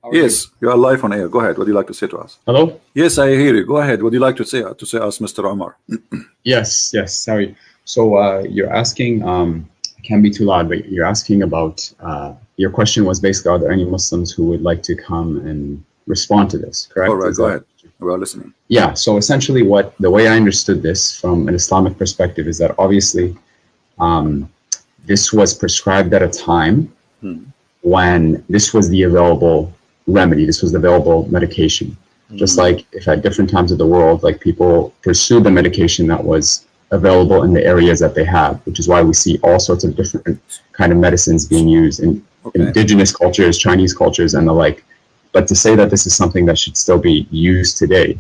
How are you? Yes, you are live on air. Go ahead. What do you like to say to us? Hello? Yes, I hear you. Go ahead. What do you like to say us, Mr. Omar? Yes, yes, sorry. So you're asking, it can't be too loud, but you're asking about, your question was basically, are there any Muslims who would like to come and respond to this, All correct? right, Is go that? ahead. We are listening. Yeah, so essentially the way I understood this from an Islamic perspective is that obviously um, this was prescribed at a time Hmm. when this was the available remedy, this was the available medication. Just Hmm. like if at different times of the world, like people pursued the medication that was available in the areas that they have, which is why we see all sorts of different kind of medicines being used in Okay. indigenous cultures, Chinese cultures, and the like. But to say that this is something that should still be used today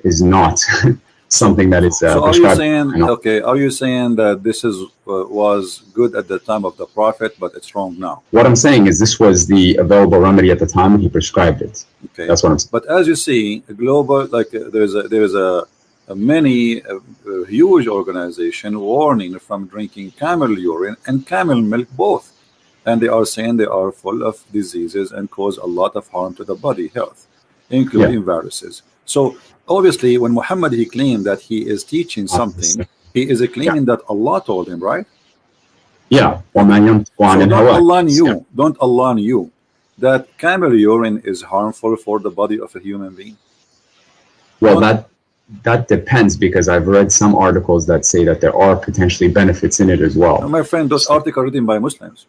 is not So, something that is so are you prescribed. saying, okay, are you saying that this is was good at the time of the Prophet, but it's wrong now? What I'm saying is this was the available remedy at the time when he prescribed it. Okay. That's what I'm saying. But as you see, a global, like there's a many huge organization warning from drinking camel urine and camel milk both, and they are saying they are full of diseases and cause a lot of harm to the body health, Yeah. including viruses. So obviously, when Muhammad he claimed that he is teaching something, he is Yeah. claiming that Allah told him, right? Yeah. Okay. وَمَنْ يَنطِقُ عَنِ So الْهَوَىٰ. Yeah. don't Allah knew that camel urine is harmful for the body of a human being? Well, Don't, that depends because I've read some articles that say that there are potentially benefits in it as well. my friend, those So articles written by Muslims.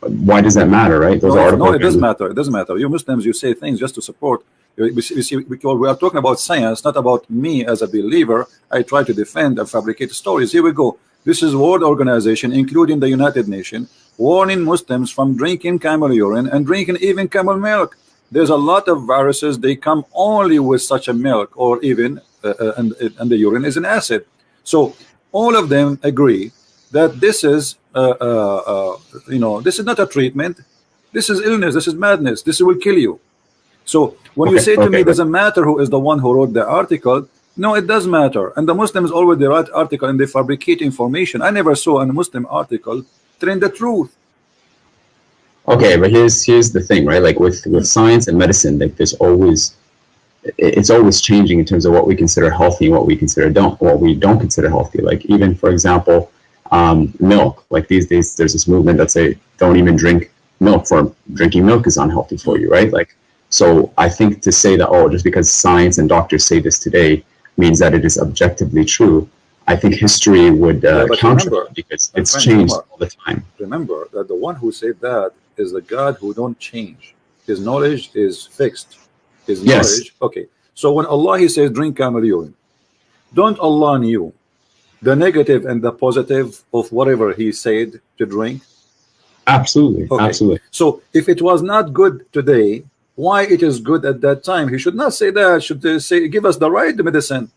why does that matter, right? Those No, no, articles. it doesn't matter. It doesn't matter. You Muslims, you say things just to support. You see, because we are talking about science, not about me as a believer. I try to defend and fabricate stories. Here we go. This is World Organization, including the United Nations, warning Muslims from drinking camel urine and drinking even camel milk. There's a lot of viruses. They come only with such a milk, or even and the urine is an acid. So all of them agree that this is this is not a treatment. This is illness. This is madness. This will kill you. So when you Okay. say to me, Okay. But doesn't matter who is the one who wrote the article, no, it does matter. And the Muslims always they write article and they fabricate information. I never saw a Muslim article telling the truth. okay. But here's the thing, right? Like with science and medicine, like it's always changing in terms of what we consider healthy and what we don't consider healthy. Like even for example, milk. Like these days, there's this movement that say don't even drink milk. For drinking milk is unhealthy for you, right? Like so, I think to say that just because science and doctors say this today means that it is objectively true. I think history would Yeah, but counter remember, that because my it's friend changed Omar, all the time. remember that the one who said that is the God who don't change. His knowledge is fixed. His Yes, knowledge, okay. So when Allah he says drink camel urine, don't Allah knew the negative and the positive of whatever he said to drink? absolutely, Okay. absolutely. So if it was not good today, why it is good at that time? He should not say that. Should say give us the right medicine.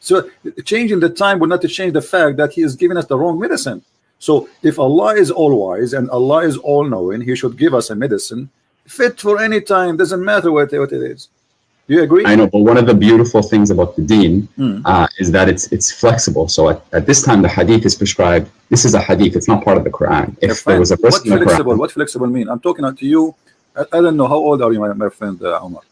So changing the time would not change the fact that he is giving us the wrong medicine. So if Allah is all wise and Allah is all knowing, he should give us a medicine fit for any time. Doesn't matter what it is. Do you agree? I know, but one of the beautiful things about the Deen Hmm. is that it's flexible. So at this time, the Hadith is prescribed. This is a Hadith; it's not part of the Quran. My If there was friend, a verse what in the flexible? Quran, What flexible mean? I'm talking to you. I don't know how old are you, my friend Omar.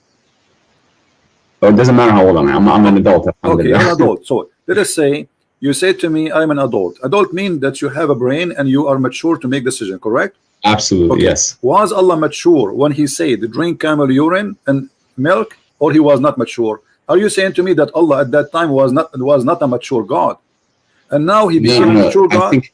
it doesn't matter how old I am. I'm an adult. Okay, you're an Alhamdulillah. adult. So let us say you say to me, I'm an adult. Adult mean that you have a brain and you are mature to make decision, correct? Absolutely, Okay. yes. Was Allah mature when he said drink camel urine and milk, or he was not mature? Are you saying to me that Allah at that time was not a mature God, and now he No, became a no, mature I God? think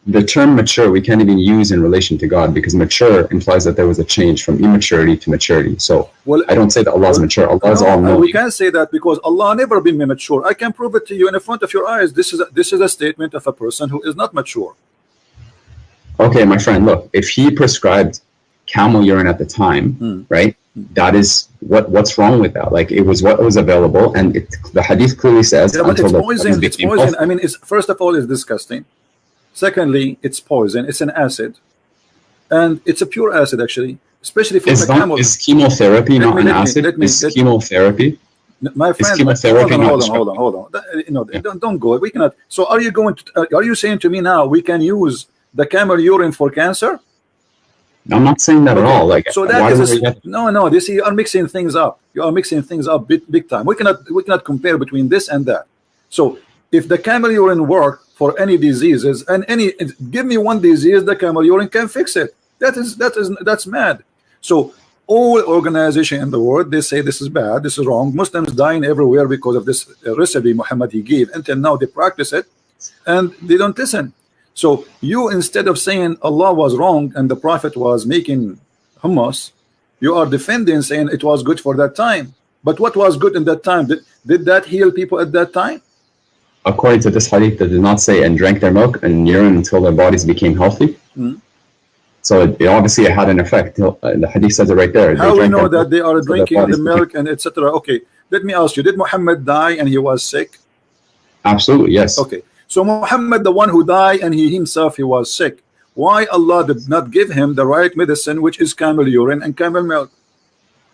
the term mature we can't even use in relation to God because mature implies that there was a change from immaturity to maturity. So Well, I don't say that Allah is mature. Allah is all no, knowing. we can't say that because Allah never been mature. I can prove it to you in front of your eyes. This is a statement of a person who is not mature. Okay, my friend, look, if he prescribed camel urine at the time, right? That is what's wrong with that? Like it was what was available, and the hadith clearly says Yeah, but until it's the poison. heavens It's became poison. healthy. I mean, it's first of all, it's disgusting. Secondly, it's poison. It's an acid, and it's a pure acid actually, especially from the camel. Is chemotherapy not an acid? Is chemotherapy? My Is friend, chemotherapy not hold on. Don't go. We cannot. So, are you going to? Are you saying to me now we can use the camel urine for cancer? I'm not saying that at all. Like, so that is no. This you are mixing things up. You are mixing things up big time. We cannot compare between this and that. So if the camel urine work for any diseases and give me one disease, the camel urine can fix it. That's mad. So all organization in the world, they say this is bad, this is wrong. Muslims dying everywhere because of this recipe Muhammad he gave. Until now they practice it and they don't listen. So you, instead of saying Allah was wrong and the Prophet was making hummus, you are defending, saying it was good for that time. But what was good in that time? Did that heal people at that time? According to this hadith, that did not say and drank their milk and urine until their bodies became healthy. So it obviously had an effect. The hadith says it right there. How we know that they are drinking the milk and etc.? Okay, let me ask you: did Muhammad die and he was sick? Absolutely, yes. Okay, so Muhammad, the one who died and he himself he was sick, why Allah did not give him the right medicine, which is camel urine and camel milk?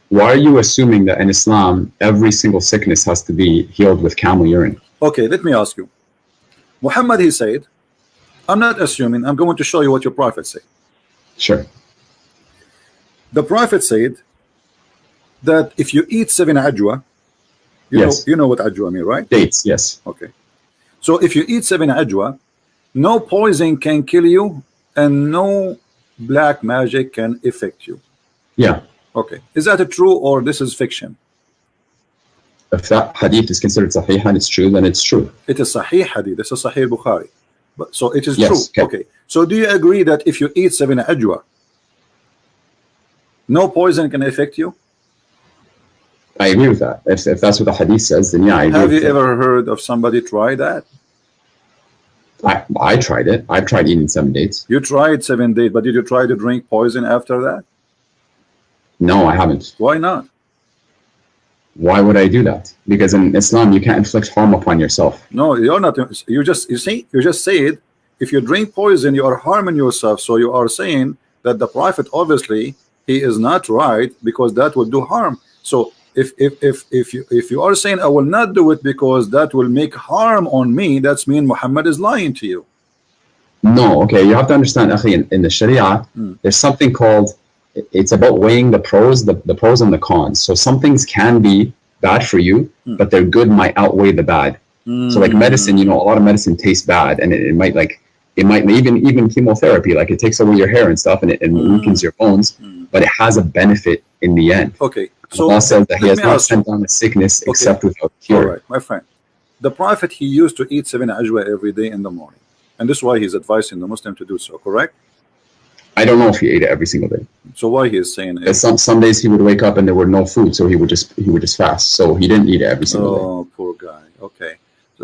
Why are you assuming that in Islam every single sickness has to be healed with camel urine? Okay, let me ask you. Muhammad, he said, I'm not assuming, I'm going to show you what your prophet said. Sure. The prophet said that if you eat 7 ajwa, you know what ajwa mean, right? Dates, yes. Okay. So if you eat 7 ajwa, no poison can kill you and no black magic can affect you. Yeah. Okay. Is that true or this is fiction? If that hadith is considered sahih and it's true, then it's true. It is sahih hadith. This is sahih Bukhari. But so it is yes, true. Okay. So do you agree that if you eat 7 ajwa, no poison can affect you? I agree with that. If that's what the hadith says, then yeah, I agree. Have you ever heard of somebody try that? I tried it. I've tried eating 7 dates. You tried 7 dates, but did you try to drink poison after that? No, I haven't. Why not? Why would I do that? Because in Islam you can't inflict harm upon yourself. No, you're not. You just said if you drink poison you are harming yourself. So you are saying that the Prophet obviously he is not right because that will do harm. So if you are saying I will not do it because that will make harm on me, that's mean Muhammad is lying to you. No, okay, you have to understand, akhi, in the Sharia, there's something called, it's about weighing the pros, the pros and the cons. So some things can be bad for you, but their good might outweigh the bad. So like medicine, you know, a lot of medicine tastes bad, and it might even chemotherapy, like it takes away your hair and stuff, and it weakens your bones, but it has a benefit in the end. Okay. So Allah says that He has not sent down a sickness except without cure. All right, my friend. The Prophet, he used to eat 7 ajwa every day in the morning, and this is why he's advising the Muslim to do so. Correct? I don't know if he ate it every single day. So why he is saying it? Some days he would wake up and there were no food, so he would just fast. So he didn't eat it every single day. Oh, poor guy. Okay.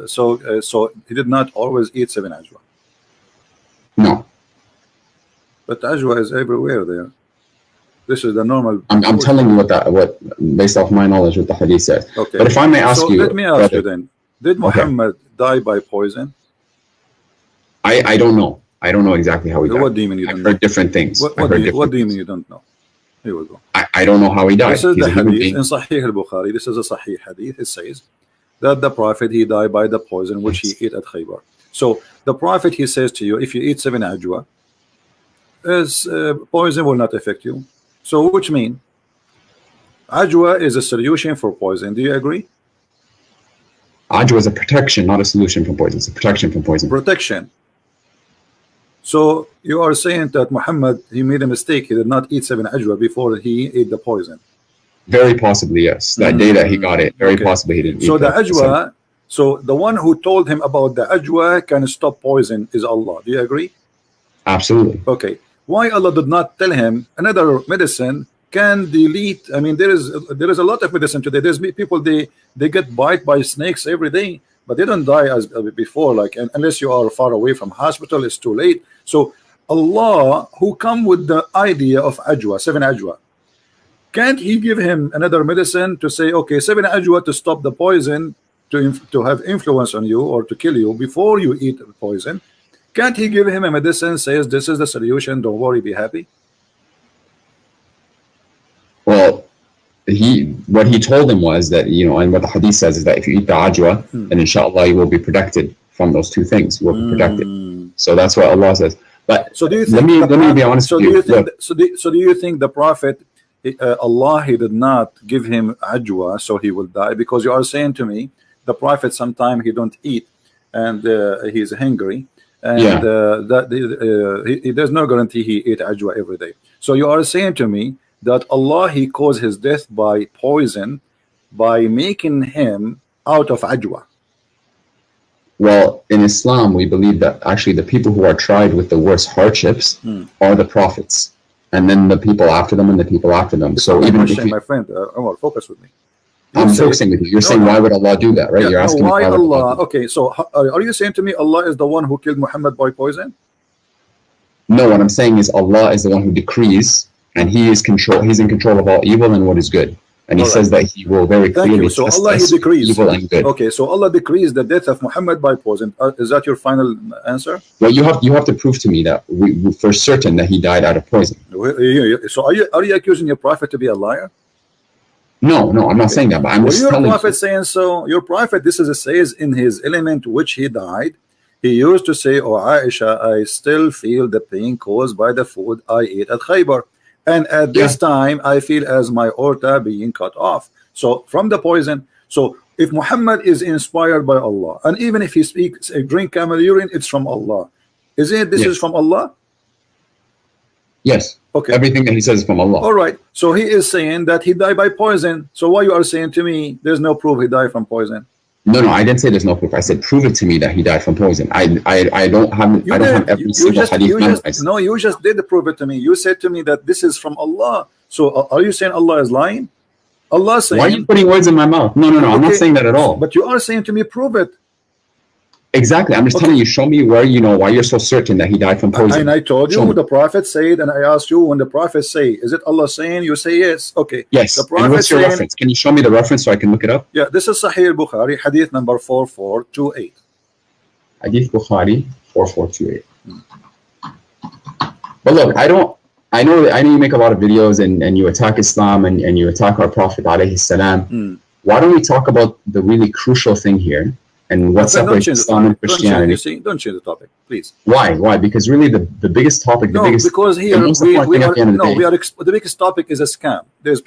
So he did not always eat 7 ajwa. No. But ajwa is everywhere there. This is the normal. I'm telling you what based off my knowledge what the hadith says. Okay. But if I may ask you, let me ask you then: did Muhammad die by poison? I don't know. I don't know exactly how he died. What do you mean you don't know? I've heard different things. What do you mean you don't know? Here we go. I don't know how he died. This is the hadith in Sahih al-Bukhari. This is a Sahih hadith. It says that the Prophet he died by the poison which he ate at Khaybar. So the Prophet he says to you, if you eat 7 ajwa, poison will not affect you. So which mean ajwa is a solution for poison. Do you agree? Ajwa is a protection, not a solution from poison. It's a protection from poison. Protection. So you are saying that Muhammad he made a mistake. He did not eat 7 ajwa before he ate the poison. Very possibly, yes. That day that he got it, very possibly he didn't eat. So the ajwa, so the one who told him about the ajwa can stop poison is Allah. Do you agree? Absolutely. Okay. Why Allah did not tell him another medicine can delete? I mean, there is a lot of medicine today. There's people they get bite by snakes every day, but they don't die as before. Like unless you are far away from hospital, it's too late. So Allah, who come with the idea of ajwa, 7 ajwa, can't He give him another medicine to say, okay, 7 ajwa to stop the poison, to have influence on you or to kill you before you eat the poison? Can't He give him a medicine says this is the solution, don't worry, be happy? Well, what he told him was that, you know, and what the hadith says is that if you eat the ajwa, then inshallah you will be protected from those two things. You will be protected. So that's what Allah says. But So do you let think me be honest so with do you. you think Look, so do you think the prophet Allah, he did not give him ajwa so he will die? Because you are saying to me the prophet sometime he don't eat and he's hungry, and yeah. there's no guarantee he eat ajwa every day. So you are saying to me that Allah, he caused his death by poison by making him out of ajwa. Well, in Islam, we believe that actually the people who are tried with the worst hardships are the prophets, and then the people after them, and the people after them. It's So not my even if question, you, my friend. Omar, focus with me. You I'm say, focusing with you. You're no, saying, no. why would Allah do that, right? Yeah, You're no, asking me why why would Allah Allah? do that? Okay, so are you saying to me Allah is the one who killed Muhammad by poison? No, what I'm saying is Allah is the one who decrees, and He is control. He's in control of all evil and what is good. And He All right. says that He will very Thank clearly you. So test Allah, he us with decrees. evil and good. Okay, so Allah decrees the death of Muhammad by poison. Is that your final answer? Well, you have to prove to me that we for certain that he died out of poison. So are you accusing your prophet to be a liar? No, I'm not saying that, but I'm just your telling prophet you. saying so? Your prophet, this is says in his element which he died, he used to say, "Oh Aisha, I still feel the pain caused by the food I ate at Khaybar, and at this time I feel as my aorta being cut off." So from the poison. So if Muhammad is inspired by Allah, and even if he speaks, drink camel urine, it's from Allah. Is it? This is from Allah. Yes. Okay. Everything that he says is from Allah. All right. So he is saying that he died by poison. So why you are saying to me there's no proof he died from poison? No, I didn't say there's no proof. I said prove it to me that he died from poison. I don't have every single hadith memorized. No, you just did prove it to me. You said to me that this is from Allah. So are you saying Allah is lying? Allah saying. Why are you putting words in my mouth? No, I'm not saying that at all. But you are saying to me, prove it. Exactly. I'm just telling you, show me where why you're so certain that he died from poison. And I told you the prophet said, and I asked you when the prophet say, is it Allah saying? You say yes. Okay. Yes. The prophet and what's your reference? Can you show me the reference so I can look it up? Yeah, this is Sahih Bukhari, hadith number 4428. Hadith Bukhari 4428. But look, I know you make a lot of videos and you attack Islam and you attack our Prophet alayhi salam. Why don't we talk about the really crucial thing here? And what separates Islam and Christianity? Don't change the topic, please. Why? Because really the biggest topic, because here the biggest topic is a scam. There's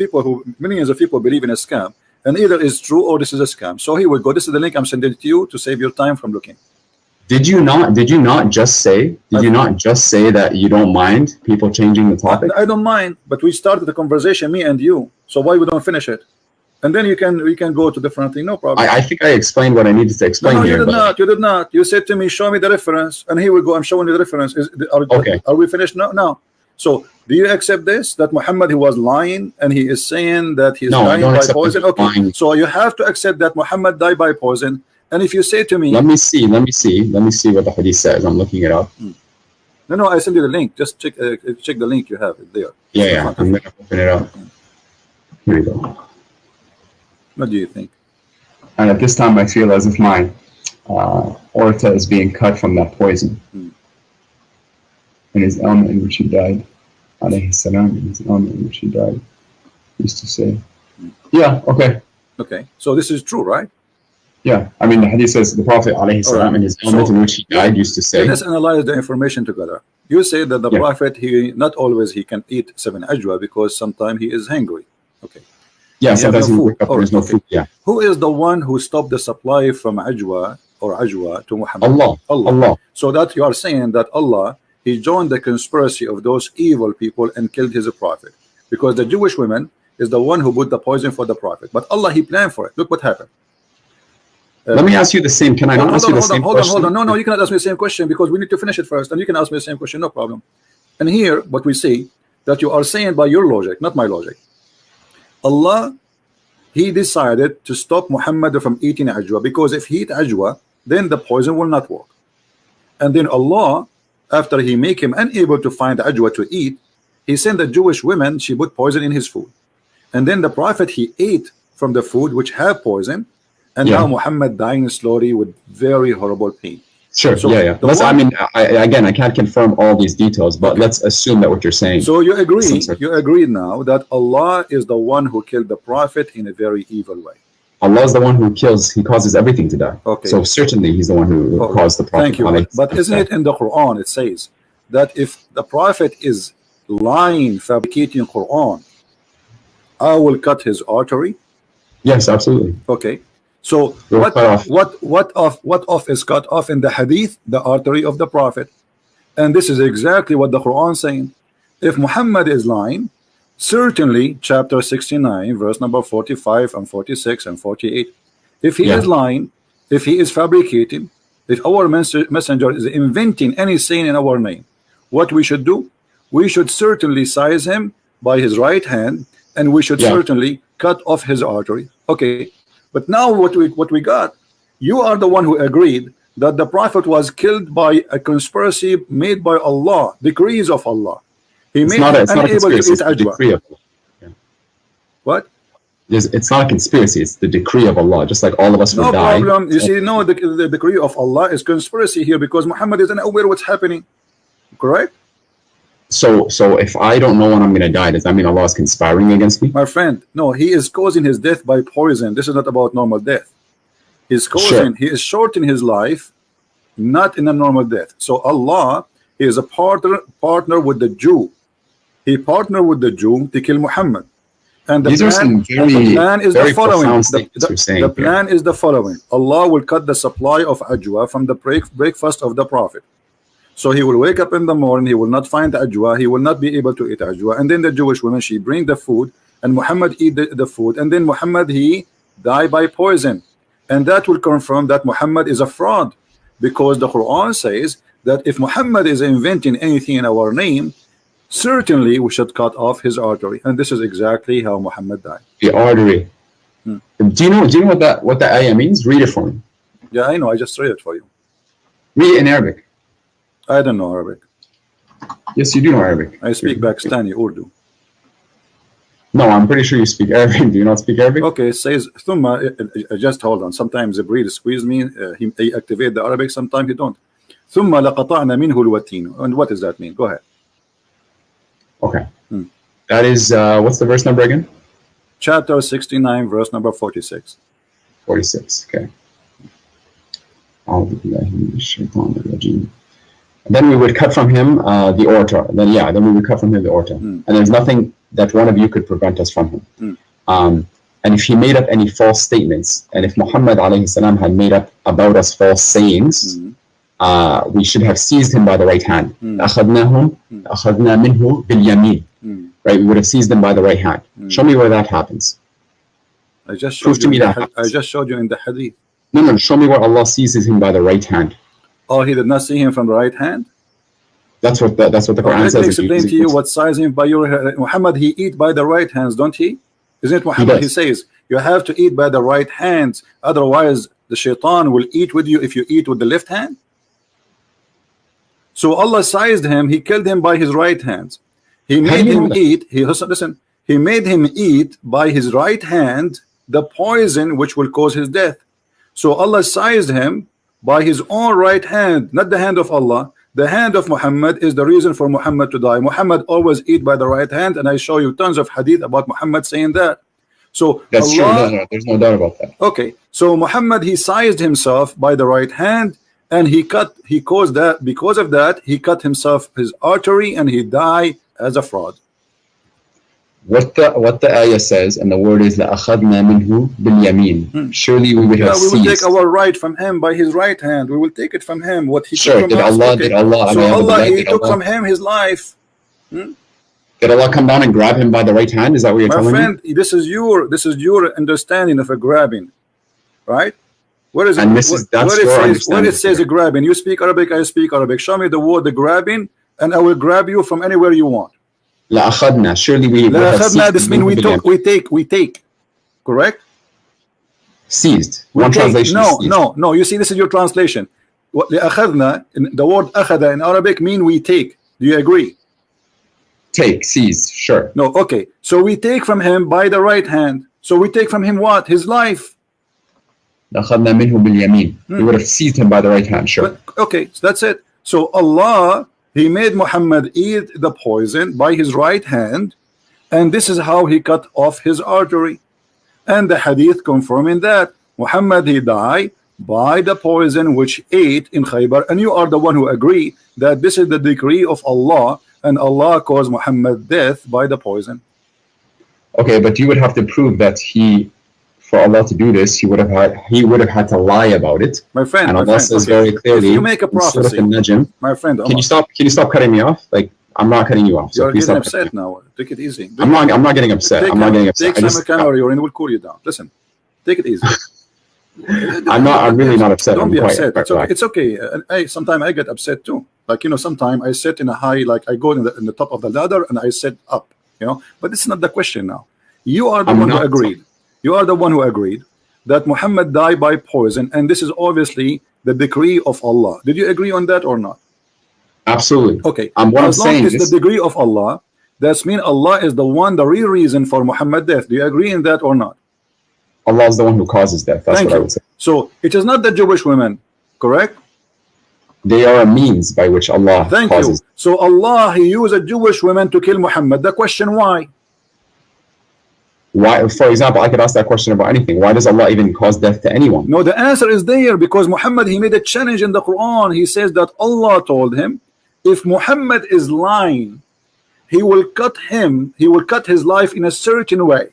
millions of people believe in a scam, and either it's true or this is a scam. So here we go. This is the link I'm sending to you to save your time from looking. Did you not just say that you don't mind people changing the topic? I don't mind, but we started the conversation, me and you. So why we don't finish it? And then we can go to different thing, no problem. I think I explained what I needed to explain here. You did not. You said to me, show me the reference. And here we go, I'm showing you the reference. Are we finished? No. So do you accept this? That Muhammad, he was lying and he is saying that he's dying by poison? Okay, lying. So you have to accept that Muhammad died by poison. And if you say to me... Let me see what the hadith says. I'm looking it up. No, I send you the link. Just check the link you have it there. Yeah. I'm going to open it up. Here we go. What do you think? And at this time, I feel as if my aorta is being cut from that poison. In his ailment in which he died, alayhi salam, in his ailment in which he died, he used to say, yeah, okay. Okay, so this is true, right? Yeah, I mean, the hadith says the Prophet alayhi salam, in his ailment in which he died, used to say. Let's analyze the information together. You say that the Prophet, he not always he can eat 7 ajwa because sometimes he is hungry. Okay. Yeah, sometimes he wake up, there's no food. Yeah. Who is the one who stopped the supply from ajwa to Muhammad? Allah. So that you are saying that Allah, he joined the conspiracy of those evil people and killed his prophet, because the Jewish woman is the one who put the poison for the prophet, but Allah, he planned for it. Look what happened. Let me ask you the same. Can I not ask you the same question? Hold on. No, you cannot ask me the same question because we need to finish it first, and you can ask me the same question, no problem. And here, what we see, that you are saying by your logic, not my logic. Allah, he decided to stop Muhammad from eating ajwa, because if he eat ajwa, then the poison will not work. And then Allah, after he make him unable to find ajwa to eat, he sent the Jewish women, she put poison in his food. And then the Prophet, he ate from the food which have poison, and now Muhammad dying slowly with very horrible pain. Sure. So I can't confirm all these details, but let's assume that what you're saying. So you agree now that Allah is the one who killed the Prophet in a very evil way. Allah is the one who kills, he causes everything to die. Okay. So certainly he's the one who caused the Prophet. Thank you. But isn't it in the Quran, it says that if the prophet is lying, fabricating Quran, I will cut his artery? Yes, absolutely. Okay. So You're what cut off. what off is cut off in the hadith? The artery of the prophet. And this is exactly what the Quran is saying. If Muhammad is lying, certainly chapter 69 verse number 45 and 46 and 48, if he is lying, if he is fabricating, if our messenger is inventing any saying in our name, what we should do? We should certainly seize him by his right hand, and we should certainly cut off his artery. Okay, but now what we got, you are the one who agreed that the prophet was killed by a conspiracy made by Allah, decrees of Allah. He made him unable to eat ajwa. What? It's not a conspiracy, it's the decree of Allah, just like all of us would die. No problem. You see, no, the decree of Allah is conspiracy here because Muhammad isn't aware what's happening. Correct? So if I don't know when I'm going to die, does that mean Allah is conspiring against me? My friend, no, he is causing his death by poison. This is not about normal death. He's causing, he is shortening his life, not in a normal death. So Allah, he is a partner with the Jew. He partnered with the Jew to kill Muhammad. And the plan is the following. The plan is the following. Allah will cut the supply of ajwa from the breakfast of the prophet. So he will wake up in the morning, he will not find the ajwa, he will not be able to eat ajwa, and then the Jewish women, she bring the food, and Muhammad eat the food, and then Muhammad, he die by poison. And that will confirm that Muhammad is a fraud, because the Quran says that if Muhammad is inventing anything in our name, certainly we should cut off his artery. And this is exactly how Muhammad died. The artery. Do you know what that ayah means? Read it for me. Yeah, I know, I just read it for you. Read it in Arabic. I don't know Arabic. Yes, you do know Arabic. I speak Pakistani Urdu. No, I'm pretty sure you speak Arabic. Do you not speak Arabic? Okay, it says Thumma. Just hold on. Sometimes the breed squeeze me. He activate the Arabic. Sometimes he don't. Thumma laqata'na minhu alwatin. And what does that mean? Go ahead. Okay. That is what's the verse number again? Chapter 69, verse number 46. 46. Okay. Then we would cut from him the aorta. Then we would cut from him the aorta. And there's nothing that one of you could prevent us from him. And if he made up any false statements, and if Muhammad alayhi salam had made up about us false sayings, we should have seized him by the right hand. أخذنا منه باليمين. Right, we would have seized him by the right hand. Show me where that happens. I just showed you in the hadith. No, show me where Allah seizes him by the right hand. Oh, he did not see him from the right hand? That's what the Quran says. Let me explain to you what sizing by your Muhammad, he eat by the right hands, don't he? Isn't it Muhammad? He says you have to eat by the right hands, otherwise the shaitan will eat with you if you eat with the left hand. So Allah sized him, he killed him by his right hands. He made him eat, he made him eat by his right hand the poison which will cause his death. So Allah sized him by his own right hand, not the hand of Allah. The hand of Muhammad is the reason for Muhammad to die. Muhammad always eat by the right hand, and I show you tons of hadith about Muhammad saying that. So that's Allah, true. No, there's no doubt about that. Okay, so Muhammad, he sized himself by the right hand, and he caused that. Because of that, he cut himself his artery, and he died as a fraud. What the ayah says, and the word is لَأَخَذْنَا مِنْهُ بِالْيَمِينَ. Surely we would have seized. We will take our right from him by his right hand. We will take it from him. What he took from us. Did Allah he took from him his life. Did Allah come down and grab him by the right hand? Is that what you're telling me? My friend, this is your understanding of a grabbing, right? Where is it? And where it says a grabbing? You speak Arabic, I speak Arabic. Show me the word the grabbing, and I will grab you from anywhere you want. لأخذنا. Surely we this means we take. Correct? Seized. One translation. No. You see, this is your translation. لأخذنا, the word أخذ in Arabic mean we take. Do you agree? Take, seize, sure. No, okay. So we take from him by the right hand. So we take from him what? His life. لأخذنا منه باليمين. We would have seized him by the right hand, sure. But, okay, so that's it. So Allah, he made Muhammad eat the poison by his right hand, and this is how he cut off his artery. And the hadith confirming that Muhammad, he died by the poison which ate in Khaybar, and you are the one who agreed that this is the decree of Allah, and Allah caused Muhammad death by the poison. Okay, but you would have to prove that for Allah to do this, he would have had to lie about it. My friend, and Allah says very clearly, if you make a prophecy, my friend, Omar, can you stop cutting me off? Like, I'm not cutting you off. So you're getting upset now. Take it easy. I'm not getting upset. I'm not getting upset. Take some camera, and we'll cool you down. Listen, take it easy. I'm really not upset. Don't be upset. It's okay. Sometimes I get upset too. Like, sometimes I sit in a high, like I go in the top of the ladder and I sit up. But it's not the question now. You are the one who agreed. You are the one who agreed that Muhammad died by poison, and this is obviously the decree of Allah. Did you agree on that or not? Absolutely. Okay. As long as it's the decree of Allah, that means Allah is the real reason for Muhammad's death. Do you agree in that or not? Allah is the one who causes death. That's what I would say. So it is not the Jewish women, correct? They are a means by which Allah causes. You. So Allah, He used a Jewish woman to kill Muhammad. The question, why? Why? For example, I could ask that question about anything. Why does Allah even cause death to anyone? No, the answer is there, because Muhammad, he made a challenge in the Quran. He says that Allah told him, if Muhammad is lying, he will cut his life in a certain way.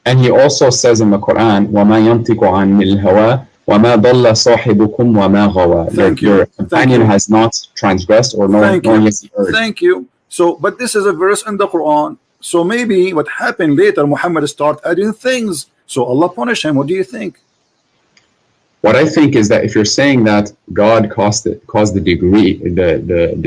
And he also says in the Quran, وَمَا يَنْطِقُ عَنِ الْهَوَىٰ وَمَا ضَلَّ صَاحِبُكُمْ وَمَا غَوَىٰ. Your companion has not transgressed or nor has he erred. Thank you. So, but this is a verse in the Quran. So maybe what happened later, Muhammad started adding things. So Allah punished him. What do you think? What I think is that if you're saying that God caused the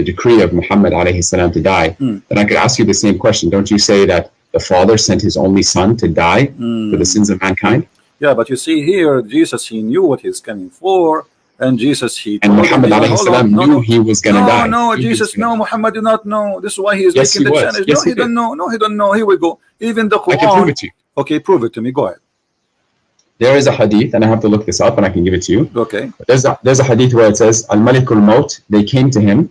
decree of Muhammad alayhi salam to die, then I could ask you the same question. Don't you say that the Father sent his only Son to die for the sins of mankind? Yeah, but you see here, Jesus, he knew what he's coming for, and Jesus, and Muhammad alayhi salam knew he was going to die. No, Jesus, no, Muhammad did not know. This is why he is making the challenge. Yes, no, he don't know. No, he don't know. Here we go. Even the Quran. I can prove it to you. Okay, prove it to me. Go ahead. There is a hadith, and I have to look this up, and I can give it to you. Okay. There's a hadith where it says, Al-Malikul Maut, they came to him,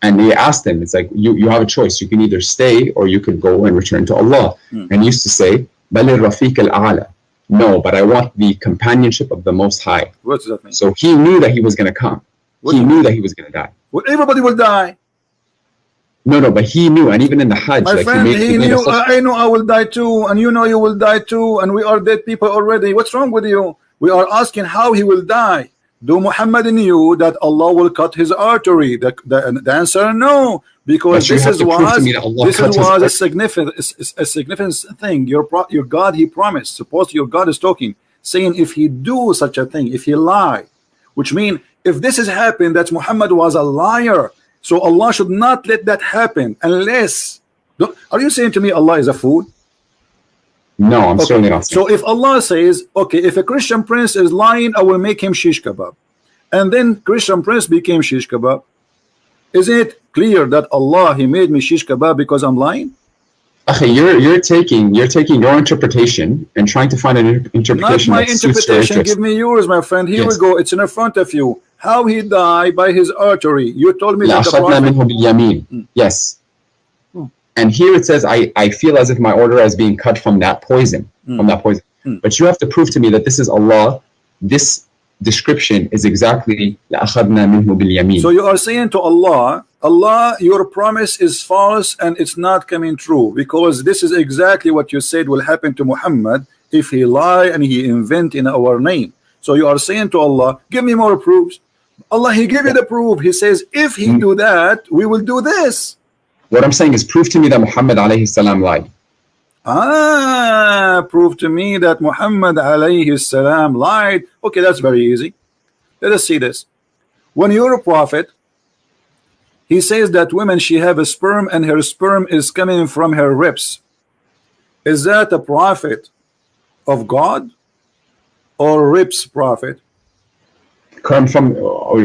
and they asked him, it's like, you have a choice. You can either stay, or you could go and return to Allah. And he used to say, Balir Rafiq al-A'la. No, but I want the companionship of the Most High. What does that mean? So he knew that he was going to come. He knew that he was going to die. Well, everybody will die. No, but he knew, and even in the Hajj, my friend, he knew. I know I will die too, and you know you will die too, and we are dead people already. What's wrong with you? We are asking how he will die. Do Muhammad knew that Allah will cut his artery? The answer, no, because this was a significant thing. Your God, He promised. Suppose your God is talking, saying if He do such a thing, if He lie, which means if this has happened, that Muhammad was a liar. So Allah should not let that happen unless. Are you saying to me Allah is a fool? No, I'm certainly not saying. So if Allah says, okay, if a Christian prince is lying, I will make him shish kebab, and then Christian prince became shish kebab, is it clear that Allah, He made me shish kebab because I'm lying? Okay, you're taking your interpretation and trying to find an interpretation. Not my interpretation. Give me yours, my friend. Here we go. It's in front of you. How he died by his artery. You told me that the Prophet. Yes. And here it says, I feel as if my order is being cut from that poison. But you have to prove to me that this is Allah. This description is exactly so you are saying to Allah, your promise is false and it's not coming true, because this is exactly what you said will happen to Muhammad if he lie and he invent in our name. So you are saying to Allah, give me more proofs. Allah, He give you the proof. He says, if he do that, we will do this. What I'm saying is, prove to me that Muhammad alayhi salam lied. Prove to me that Muhammad alayhi salam lied. Okay, that's very easy. Let us see this. When you're a prophet, he says that women, she have a sperm and her sperm is coming from her ribs. Is that a prophet of God or ribs prophet? Come from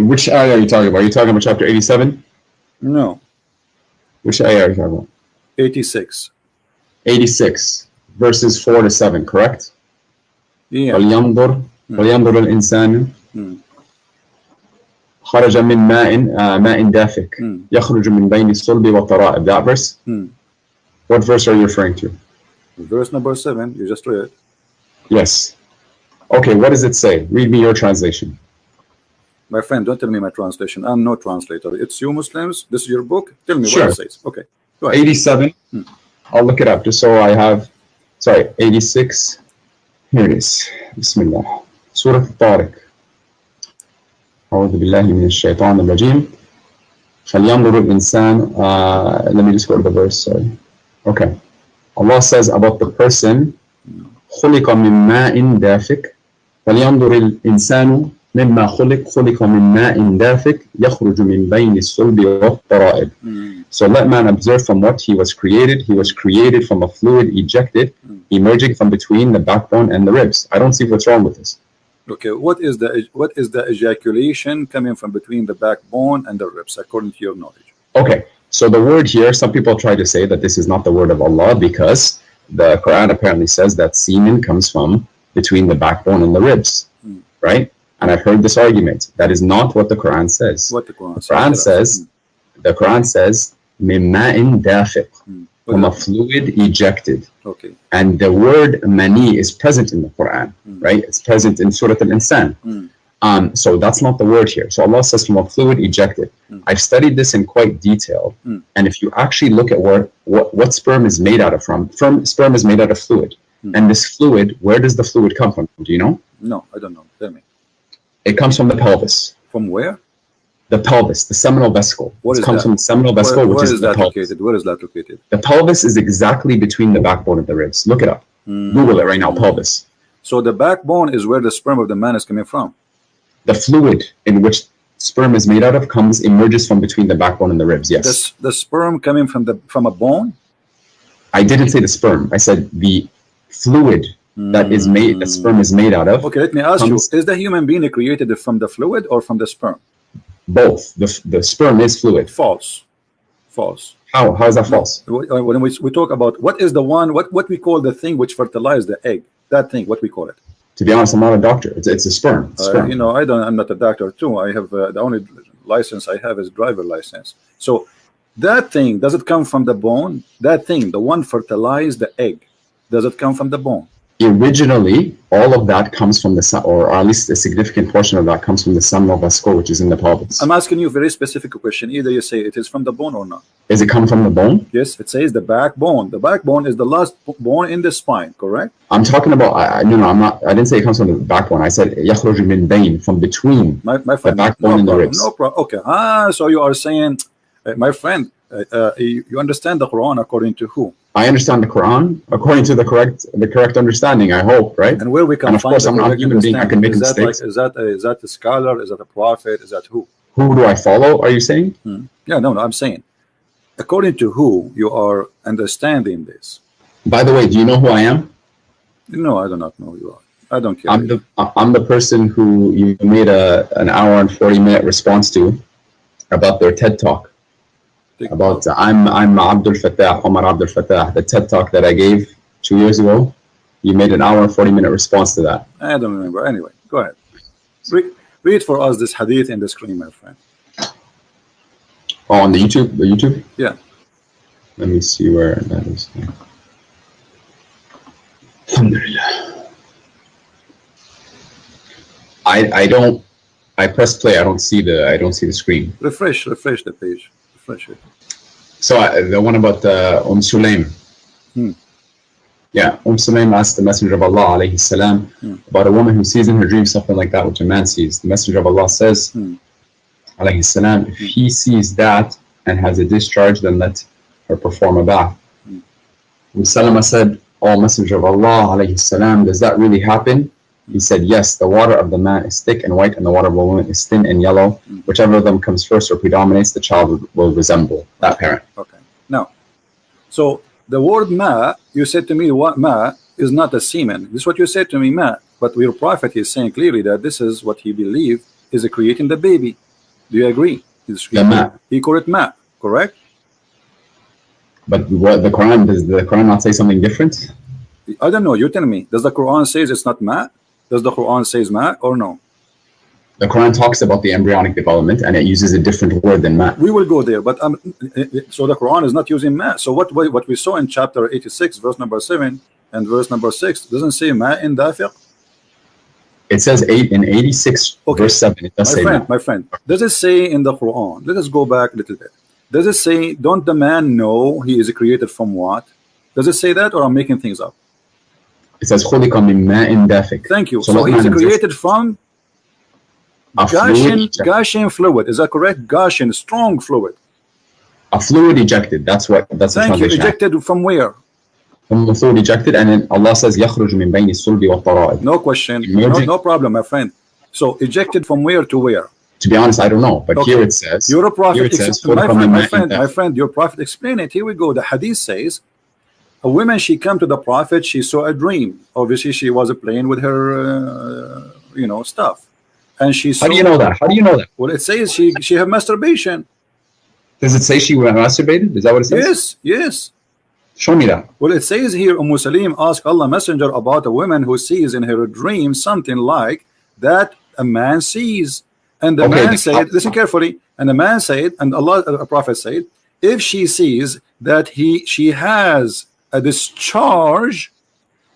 which ayah are you talking about? Are you talking about chapter 87? No. Which ayah are you talking about? 86. 86 verses 4 to 7, correct? Yeah. وَلْيَنْظُرْ الْإِنسَانُ خرج من ماء دافق يخرج من بين الصلب والترائب. That verse? What verse are you referring to? Verse number 7. You just read. Yes. Okay, what does it say? Read me your translation. My friend, don't tell me my translation. I'm no translator. It's you Muslims. This is your book. Tell me Sure. what it says. Okay. Go ahead. 87. I'll look it up just so I have. Sorry, 86. Here it is. Bismillah. Surah Al-Tariq. أعوذ بالله من الشيطان الرجيم. فلينظر الإنسان. Let me just go to the verse. Sorry. Okay. Allah says about the person. خلق من ماء دافق. فلينظر الإنسان مما خلق من ماء دافق يخرج من بين الصلب والترائب. So let man observe from what he was created. He was created from a fluid ejected, emerging from between the backbone and the ribs. I don't see what's wrong with this. Okay, what is the ejaculation coming from between the backbone and the ribs, according to your knowledge? Okay, so the word here, some people try to say that this is not the word of Allah because the Quran apparently says that semen comes from between the backbone and the ribs, right? And I've heard this argument. That is not what the Quran says. What the Quran says? The Quran says, "Min ma'in dafiq," from a fluid ejected. Okay. And the word mani is present in the Quran, right? It's present in Surah Al-Insan. So that's not the word here. So Allah says from a fluid ejected. I've studied this in quite detail. And if you actually look at what sperm is made out of sperm is made out of fluid. And this fluid, where does the fluid come from? Do you know? No, I don't know. Tell me. It comes from the pelvis. From where? The pelvis, the seminal vesicle. It comes from the seminal vesicle, where which is the pelvis. Located? Where is that located? The pelvis is exactly between the backbone and the ribs. Look it up. Google it right now, pelvis. So the backbone is where the sperm of the man is coming from. The fluid in which sperm is made out of emerges from between the backbone and the ribs. Yes. The sperm coming from a bone? I didn't say the sperm. I said the fluid that is made, that sperm is made out of. Okay, let me ask you: is the human being created from the fluid or from the sperm? Both. The sperm is fluid. False. False. How is that false? When we talk about what is the one, what we call the thing which fertilizes the egg, that thing, what we call it? To be honest, I'm not a doctor. It's a sperm. You know, I'm not a doctor too. I have the only license I have is driver license. So that thing, does it come from the bone? That thing, the one fertilized the egg, does it come from the bone? Originally, all of that comes from or at least a significant portion of that comes from the seminal vesicle, which is in the pelvis. I'm asking you a very specific question. Either you say it is from the bone or not. Is it come from the bone? Yes, it says the backbone. The backbone is the last bone in the spine, correct? I'm talking about. I'm not. I didn't say it comes from the backbone. I said yakhruju min bayn, from between my friend, the backbone and the ribs. No problem. Okay. So you are saying, my friend, you understand the Quran according to who? I understand the Quran according to the correct understanding. I hope, right? And where we can and of find course, I'm not a human being. I can make mistakes. Is that a scholar? Is that a prophet? Is that who? Who do I follow? Are you saying? Yeah, no. I'm saying, according to who you are understanding this. By the way, do you know who I am? No, I do not know who you are. I don't care. I'm the person who you made an hour and 40-minute response to about their TED Talk. About I'm Abdul Fatah, Omar Abdul Fatah, the TED Talk that I gave 2 years ago. You made an hour and 40-minute response to that. I don't remember. Anyway, go ahead. Read for us this hadith in the screen, my friend. Oh, on the YouTube? The YouTube? Yeah. Let me see where that is. Alhamdulillah. I press play. I don't see the screen. Refresh the page. Refresh it. So the one about Sulaim. Yeah, Sulaim asked the Messenger of Allah alayhi salam about a woman who sees in her dream something like that which a man sees. The Messenger of Allah says alayhi salam, if he sees that and has a discharge, then let her perform a bath. Salama said, "Oh Messenger of Allah alayhi salam, does that really happen?" He said, "Yes, the water of the man is thick and white, and the water of the woman is thin and yellow. Whichever of them comes first or predominates, the child will resemble that parent." Okay. Now, so the word ma, you said to me, what ma is not a semen. This is what you said to me, ma. But your prophet is saying clearly that this is what he believed is creating the baby. Do you agree? He called it ma, correct? But what does the Quran not say something different? I don't know. You tell me. Does the Quran says it's not ma? Does the Quran says ma or no? The Quran talks about the embryonic development and it uses a different word than ma. We will go there, but so the Quran is not using ma. So what we saw in chapter 86, verse number 7 and verse number 6 doesn't say ma in dafiq. It says 8 in 86 verse 7. It does say that. My friend, does it say in the Quran? Let us go back a little bit. Does it say, don't the man know he is created from what? Does it say that, or I'm making things up? It says خُلِقَ مِن مَاءٍ دافق. Thank you. So he's created from gushing fluid. Is that correct? Gushing, strong fluid. A fluid ejected. That's the Thank you. Ejected from where? From the fluid ejected, and then Allah says يخرج من بين الصلب والترائب. No question. No problem, my friend. So ejected from where to where? To be honest, I don't know. But here it says. You're a prophet. My friend, your prophet explain it. Here we go. The hadith says, a woman, she come to the prophet, she saw a dream. Obviously, she was playing with her, stuff. And she saw. How do you know that? How do you know that? Well, it says she have masturbation. Does it say she masturbated? Is that what it says? Yes. Show me that. Well, it says here, Salim asked Allah Messenger about a woman who sees in her dream something like that a man sees. And the man said, listen carefully, and the man said, and Allah, a prophet said, if she sees that she has a discharge,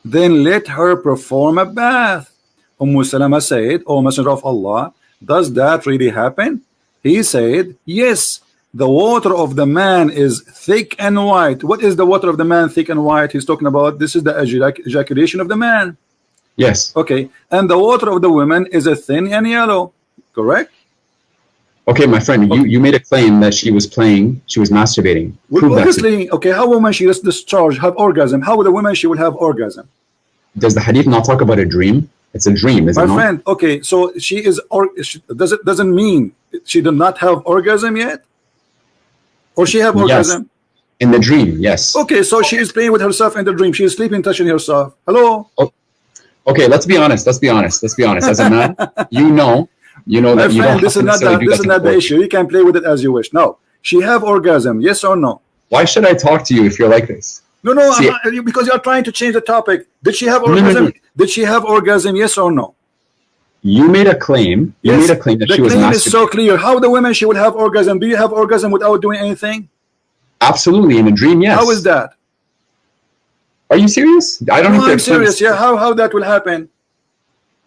then let her perform a bath. Salama said, O Messenger of Allah, does that really happen? He said, yes. The water of the man is thick and white. What is the water of the man thick and white? He's talking about this is the ejaculation of the man. Yes. Okay. And the water of the woman is a thin and yellow. Correct? Okay, my friend, you made a claim that she was masturbating. Well, obviously, okay, how a woman she just discharge, have orgasm? How would a woman she will have orgasm? Does the hadith not talk about a dream? It's a dream, isn't it? My friend, okay, so she is doesn't mean she did not have orgasm yet? Or she have orgasm? Yes. In the dream, yes. Okay, so she is playing with herself in the dream. She is sleeping, touching herself. Hello? Oh, okay, let's be honest. As a man, you know that you don't this is not the issue. You can play with it as you wish. No. She have orgasm, yes or no? Why should I talk to you if you're like this? No, because you're trying to change the topic. Did she have orgasm? No. Did she have orgasm, yes or no? You made a claim. You made a claim that she was masturbating. The claim is so clear. How the women she would have orgasm? Do you have orgasm without doing anything? Absolutely, in a dream, yes. How is that? Are you serious? I don't think I'm serious. Yeah, how that will happen?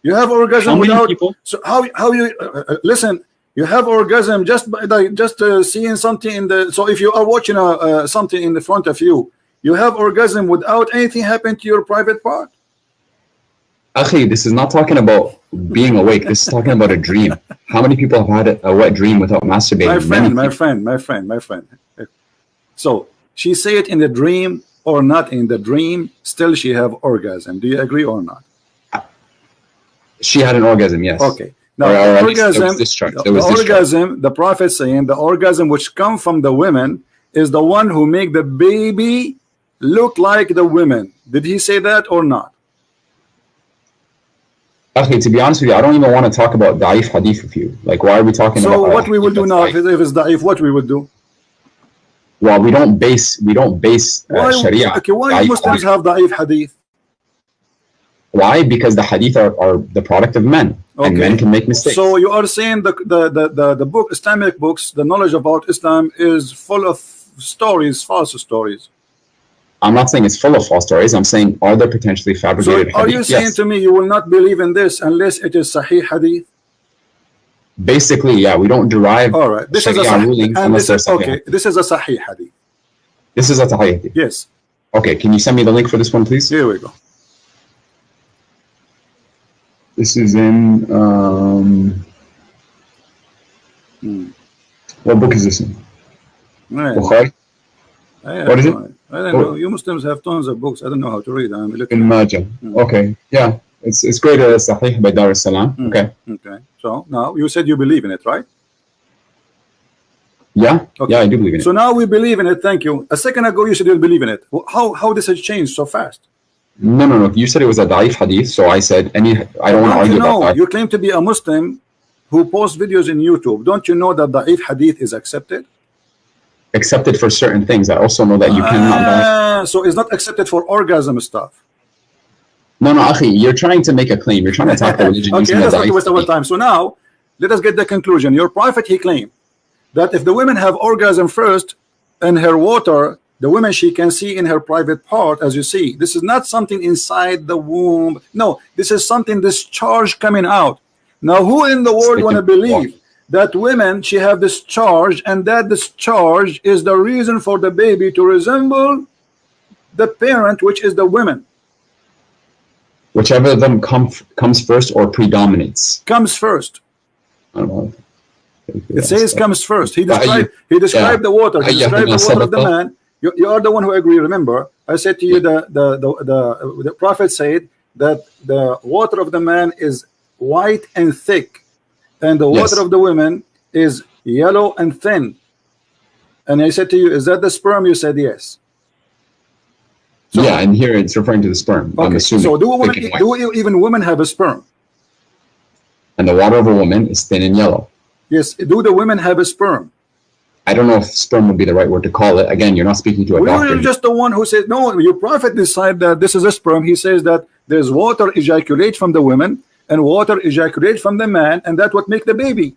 You have orgasm without. So how you listen? You have orgasm just by seeing something in the. So if you are watching something in the front of you, you have orgasm without anything happen to your private part. Akhi, this is not talking about being awake. This is talking about a dream. How many people have had a wet dream without masturbating? My friend. So she say it in the dream or not in the dream, still she have orgasm. Do you agree or not? She had an orgasm, yes. Okay. Now the Prophet saying the orgasm which come from the women is the one who make the baby look like the women. Did he say that or not? Okay, to be honest with you, I don't even want to talk about da'if hadith with you. Like, why are we talking about? So what we will do now, if it's da'if, what we will do? Well, we don't base Sharia. Okay, why Muslims have da'if hadith? Why? Because the hadith are the product of men, and men can make mistakes. So you are saying the book, Islamic books, the knowledge about Islam is full of stories, false stories. I'm not saying it's full of false stories. I'm saying, are there potentially fabricated hadith? Are you saying to me you will not believe in this unless it is Sahih hadith? Basically, yeah. We don't derive Sharia rulings unless there's Sahih. Okay, this is a Sahih hadith. This is a Sahih hadith? Yes. Okay, can you send me the link for this one, please? Here we go. This is in... What book is this in? Bukhari? What is it? I don't know. You Muslims have tons of books. I don't know how to read. I'm looking. In Majah. Okay. Yeah. It's great. Sahih by Dar es-Salam. Okay. Okay. So now you said you believe in it, right? Yeah. Okay. Yeah, I do believe in it. So now we believe in it. Thank you. A second ago you said you didn't believe in it. How this has changed so fast? No. You said it was a da'if hadith, so I said I don't want to argue about that. You claim to be a Muslim who posts videos in YouTube. Don't you know that da'if hadith is accepted? Accepted for certain things. I also know that you cannot. So it's not accepted for orgasm stuff. No, Akhi, you're trying to make a claim. You're trying to talk about religion. Okay, let's not waste our time. So now, let us get the conclusion. Your prophet, he claimed that if the women have orgasm first and her water The woman, she can see in her private part, as you see. This is not something inside the womb. No, this is something discharge coming out. Now, who in the world want to believe that women, she have discharge, and that discharge is the reason for the baby to resemble the parent, which is the woman? Whichever of them comes first or predominates. Comes first. I don't know. It says comes first. He described the water. He described the water of the man. You are the one who agree. Remember, I said to you the prophet said that the water of the man is white and thick, and the water of the women is yellow and thin. And I said to you, is that the sperm? You said yes. So, yeah, and here it's referring to the sperm. Okay. I'm assuming. So do even women have a sperm? And the water of a woman is thin and yellow. Yes. Do the women have a sperm? I don't know if sperm would be the right word to call it. Again, you're not speaking to a doctor. You're just the one who said, no, your prophet decided that this is a sperm. He says that there's water ejaculate from the women and water ejaculate from the man, and that's what make the baby.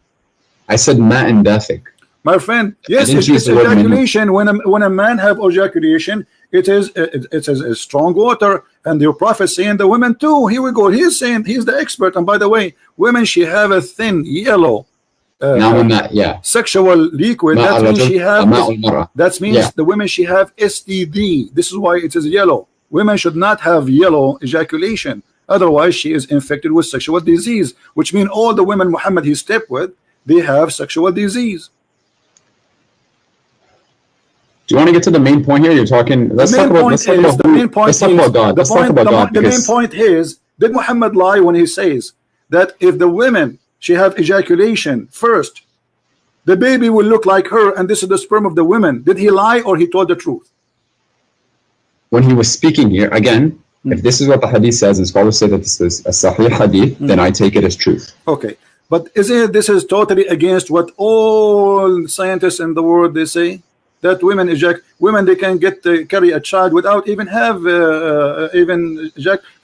I said ma and dafiq. My friend, yes, it's ejaculation. When a man have ejaculation, it's a strong water, and your prophet saying the women too. Here we go. He's saying he's the expert. And by the way, women, she have a thin yellow sexual liquid. That means she have. That means the women, she have STD. This is why it is yellow. Women should not have yellow ejaculation. Otherwise, she is infected with sexual disease, which means all the women Muhammad he stepped with, they have sexual disease. Do you want to get to the main point here? You're talking. Let's talk about God. The main point is, did Muhammad lie when he says that if the women, she have ejaculation first, the baby will look like her, and this is the sperm of the women? Did he lie or he told the truth? When he was speaking here, again, if this is what the hadith says, and scholars say that this is a sahih hadith, then I take it as truth. Okay, but isn't this is totally against what all scientists in the world they say? That women they can carry a child without even have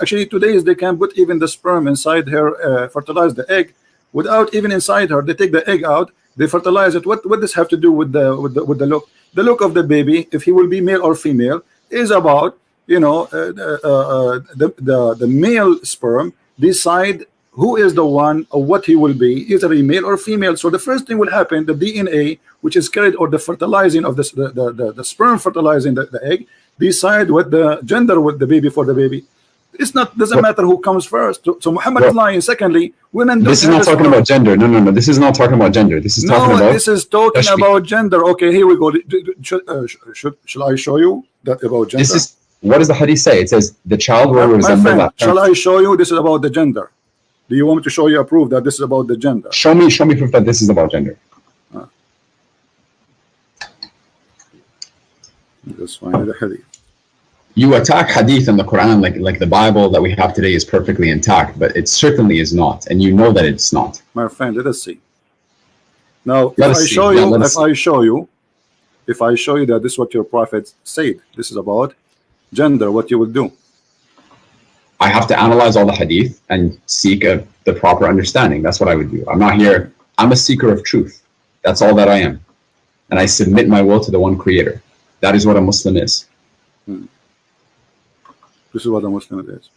actually today they can put even the sperm inside her, fertilize the egg without even inside her. They take the egg out, they fertilize it. What does have to do with the look? The look of the baby, if he will be male or female, is about, you know, the male sperm decide who is the one or what he will be, either a male or female. So the first thing will happen, the DNA, which is carried, or the fertilizing of the sperm fertilizing the egg, decide what the gender with the baby for the baby. It's not doesn't matter who comes first. So Muhammad is lying. Secondly, women. This is not talking about gender. No. This is not talking about gender. This is talking about. This is talking about gender. Okay, here we go. Shall I show you that about gender? This is what does the hadith say? It says the child will resemble that. Shall I show you? This is about the gender. Do you want me to show you a proof that this is about the gender? Show me proof that this is about gender. Just find the hadith. You attack hadith in the Quran like the Bible that we have today is perfectly intact, but it certainly is not, and you know that it's not. My friend, let us see. Now, if I show you that this is what your prophet said, this is about gender, what you will do? I have to analyze all the hadith and seek the proper understanding. That's what I would do. I'm not here. I'm a seeker of truth. That's all that I am. And I submit my will to the one creator. That is what a Muslim is. This is what a Muslim is.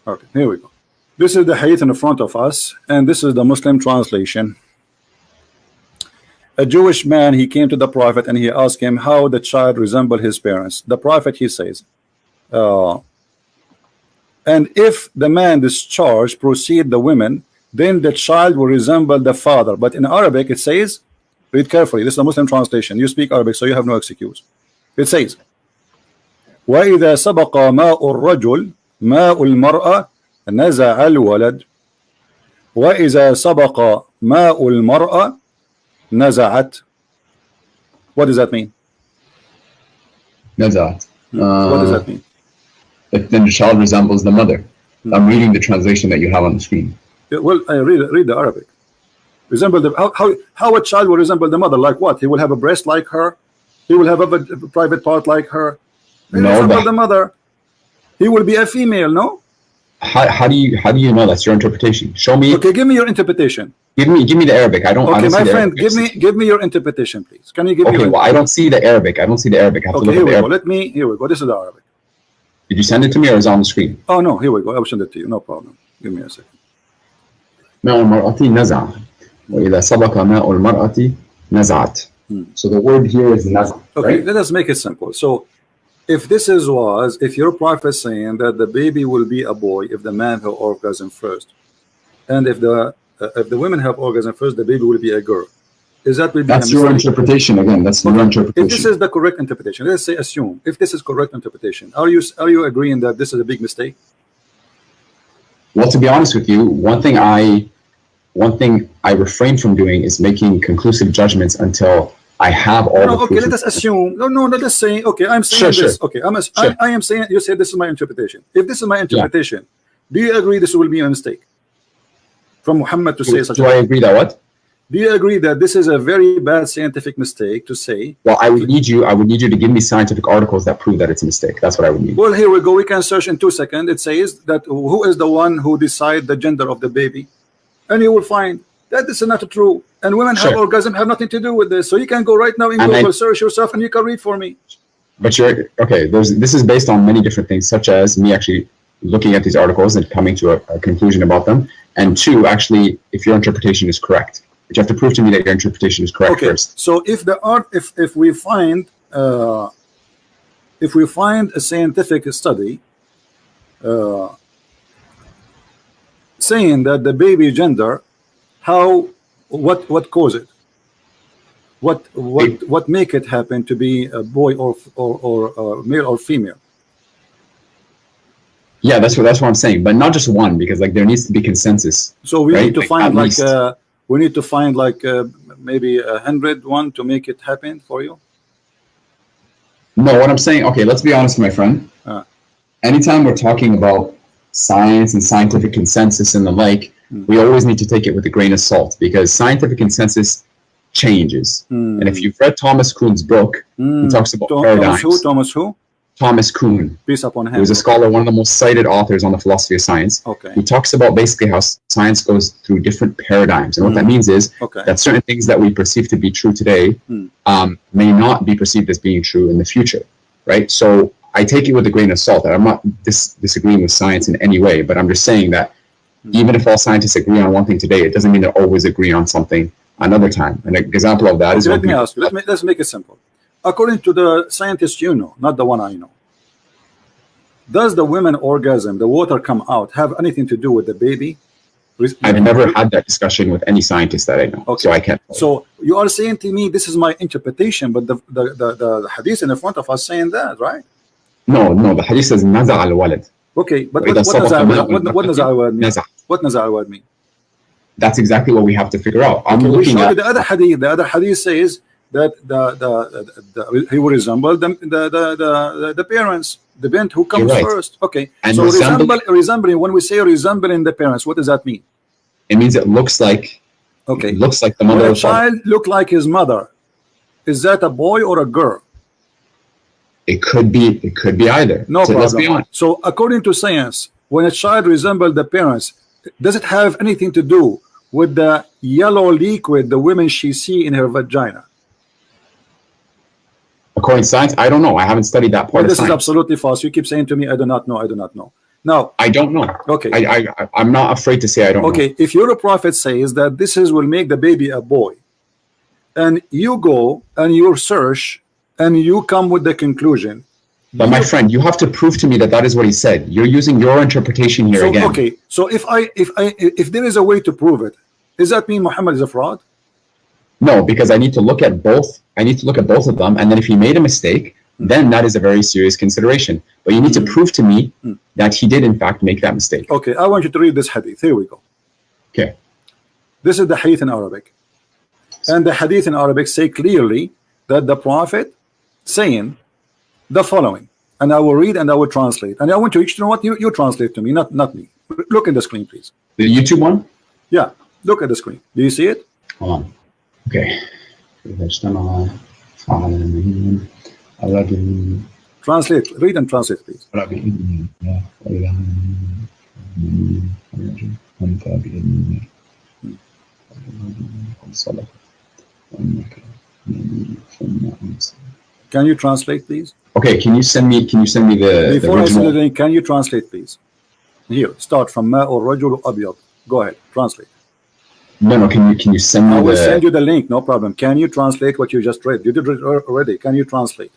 Okay, here we go. This is the hadith in front of us, and this is the Muslim translation. A Jewish man, he came to the prophet and he asked him how the child resembled his parents. The prophet, he says, and if the man discharge proceed the women, then the child will resemble the father. But in Arabic it says, read carefully, this is a Muslim translation. You speak Arabic, so you have no excuse. It says, وَإِذَا سَبَقَ مَاءُ الرَّجُلِ مَاءُ الْمَرْأَةِ نَزَعَ الْوَلَدِ وَإِذَا سَبَقَ مَاءُ الْمَرْأَةِ نَزَعَتْ. What does that mean? Nazat. What does that mean? Then the child resembles the mother. I'm reading the translation that you have on the screen. Well, I read the Arabic. Resemble the how a child will resemble the mother? Like what? He will have a breast like her. He will have a private part like her. He will resemble the mother. He will be a female, no? how do you know that's your interpretation? Show me. Okay, give me your interpretation. Give me the Arabic. I don't. Okay, I don't my see friend, Arabic. give me your interpretation, please. Can you give me? Okay, well, I don't see the Arabic. I don't see the Arabic. I have to Okay, look here at we the go. Arabic. Here we go. This is the Arabic. Did you send it to me or is it on the screen? Oh no, here we go. I will send it to you. No problem. Give me a second. ماء المرأة نزع وإذا سبق ماء المرأة نزعت. So the word here is نزع. Okay, right? let us make it simple. So if if your prophet saying that the baby will be a boy if the man have orgasm first, and if the women have orgasm first, the baby will be a girl. Is that will be That's your interpretation again. That's your interpretation. If this is the correct interpretation, let's say assume if this is correct interpretation, are you agreeing that this is a big mistake? Well, to be honest with you, one thing I refrain from doing is making conclusive judgments until I have all the okay, proof. let us assume. No, let us say. Okay, I'm saying this. Sure. Okay, I am saying. You said this is my interpretation. If this is my interpretation, do you agree this will be a mistake from Muhammad to say such? Do I agree that what? Do you agree that this is a very bad scientific mistake to say? Well, I would need you to give me scientific articles that prove that it's a mistake. That's what I would need. Well, here we go. We can search in 2 seconds. It says that who is the one who decides the gender of the baby, and you will find that this is not true. And women have orgasm have nothing to do with this. So you can go right now in Google, search yourself, and you can read for me. But you're okay. This is based on many different things, such as me actually looking at these articles and coming to a conclusion about them, and two, actually, if your interpretation is correct. But you have to prove to me that your interpretation is correct first. So if we find a scientific study saying that the baby gender, what cause it? What make it happen to be a boy or male or female? Yeah, that's what I'm saying. But not just one, because like there needs to be consensus. So we need to find we need to find maybe 101 to make it happen for you. No, what I'm saying, okay, let's be honest, my friend. Anytime we're talking about science and scientific consensus and the like, we always need to take it with a grain of salt, because scientific consensus changes. And if you've read Thomas Kuhn's book, he talks about paradigms. Thomas who? Thomas Kuhn. Peace upon him. He was a scholar, one of the most cited authors on the philosophy of science. He talks about basically how science goes through different paradigms. And what that means is that certain things that we perceive to be true today may not be perceived as being true in the future, right? So I take it with a grain of salt. I'm not disagreeing with science in any way, but I'm just saying that even if all scientists agree on one thing today, it doesn't mean they're always agreeing on something another time. An example of that is... Let me ask you, let's make it simple. According to the scientists you know, not the one I know, does the women orgasm, the water come out, have anything to do with the baby? I've never had that discussion with any scientist that I know, so I can't. So you are saying to me this is my interpretation, but the hadith in the front of us saying that, right? No, the hadith says naza al walad. Okay, but what naza al walad mean? What naza al walad mean? That's exactly what we have to figure out. I'm looking at the other hadith. The other hadith says that he will resemble the parents, the bint who comes first. Okay, and so resembling. When we say resembling the parents, what does that mean? It means it looks like. Okay, it looks like the mother. When a child look like his mother, is that a boy or a girl? It could be either. No problem. Let's be honest. So according to science, when a child resembles the parents, does it have anything to do with the yellow liquid the women she see in her vagina? According to science, I don't know. I haven't studied that part of this science. Is absolutely false. You keep saying to me, I do not know. I do not know. Now, I don't know. Okay. I'm not afraid to say I don't know. Okay, if your prophet says that will make the baby a boy, and you go and you search and you come with the conclusion. But my friend, you have to prove to me that is what he said. You're using your interpretation here again. Okay, so if there is a way to prove it, does that mean Muhammad is a fraud? No, because I need to look at both. I need to look at both of them, and then if he made a mistake, then that is a very serious consideration. But you need to prove to me that he did in fact make that mistake. Okay, I want you to read this hadith. Here we go. Okay. This is the hadith in Arabic. And the hadith in Arabic say clearly that the prophet saying the following, and I will read and I will translate. And I want you to know what you translate to me, not me. Look at the screen, please. The YouTube one? Yeah, look at the screen. Do you see it? Hold on. Okay. Translate. Read and translate, please. أنت بإذن الله وأنك ثم أمسك. Can you translate, please? Okay, can you send me the Before I send original? the link, can you translate, please? Here, start from Ma or Rajul Abyad. Go ahead, translate. No, can you send me I will the? send you the link, no problem. Can you translate what you just read? You did it already. Can you translate?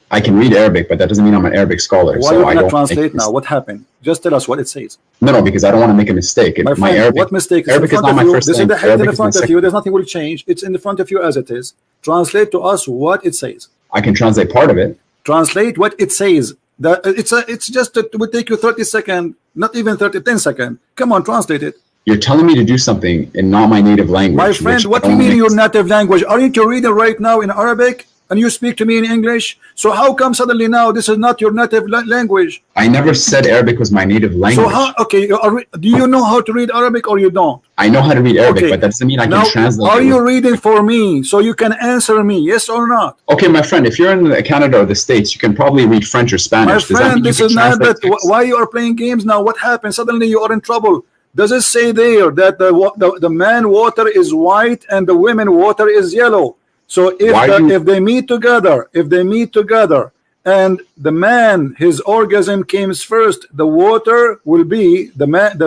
I can read Arabic, but that doesn't mean I'm an Arabic scholar. Why so you I cannot don't translate now? What happened? Just tell us what it says. No, because I don't want to make a mistake. My friend, Arabic, what mistake? Arabic is in front is not my of you. first This is language. the hadith in Arabic is my front of second. you. There's nothing will change. It's in the front of you as it is. Translate to us what it says. I can translate part of it. Translate what it says. That it's just it would take you 30 seconds, not even 10 seconds. Come on, translate it. You're telling me to do something in not my native language. My friend, what do you mean your native language? Aren't you reading right now in Arabic and you speak to me in English? So how come suddenly now this is not your native language? I never said Arabic was my native language. So how? Okay, do you know how to read Arabic or you don't? I know how to read Arabic, Okay. but that doesn't mean I Now, can translate. are you reading for me so you can answer me? Yes or not? Okay, my friend, if you're in Canada or the States, you can probably read French or Spanish. My Does that friend, mean you this can is not translate that. text? Why you are playing games now? What happened? Suddenly you are in trouble. Does it say there that the man water is white and the women water is yellow? So if they meet together, and the man, his orgasm comes first, the water will be the man.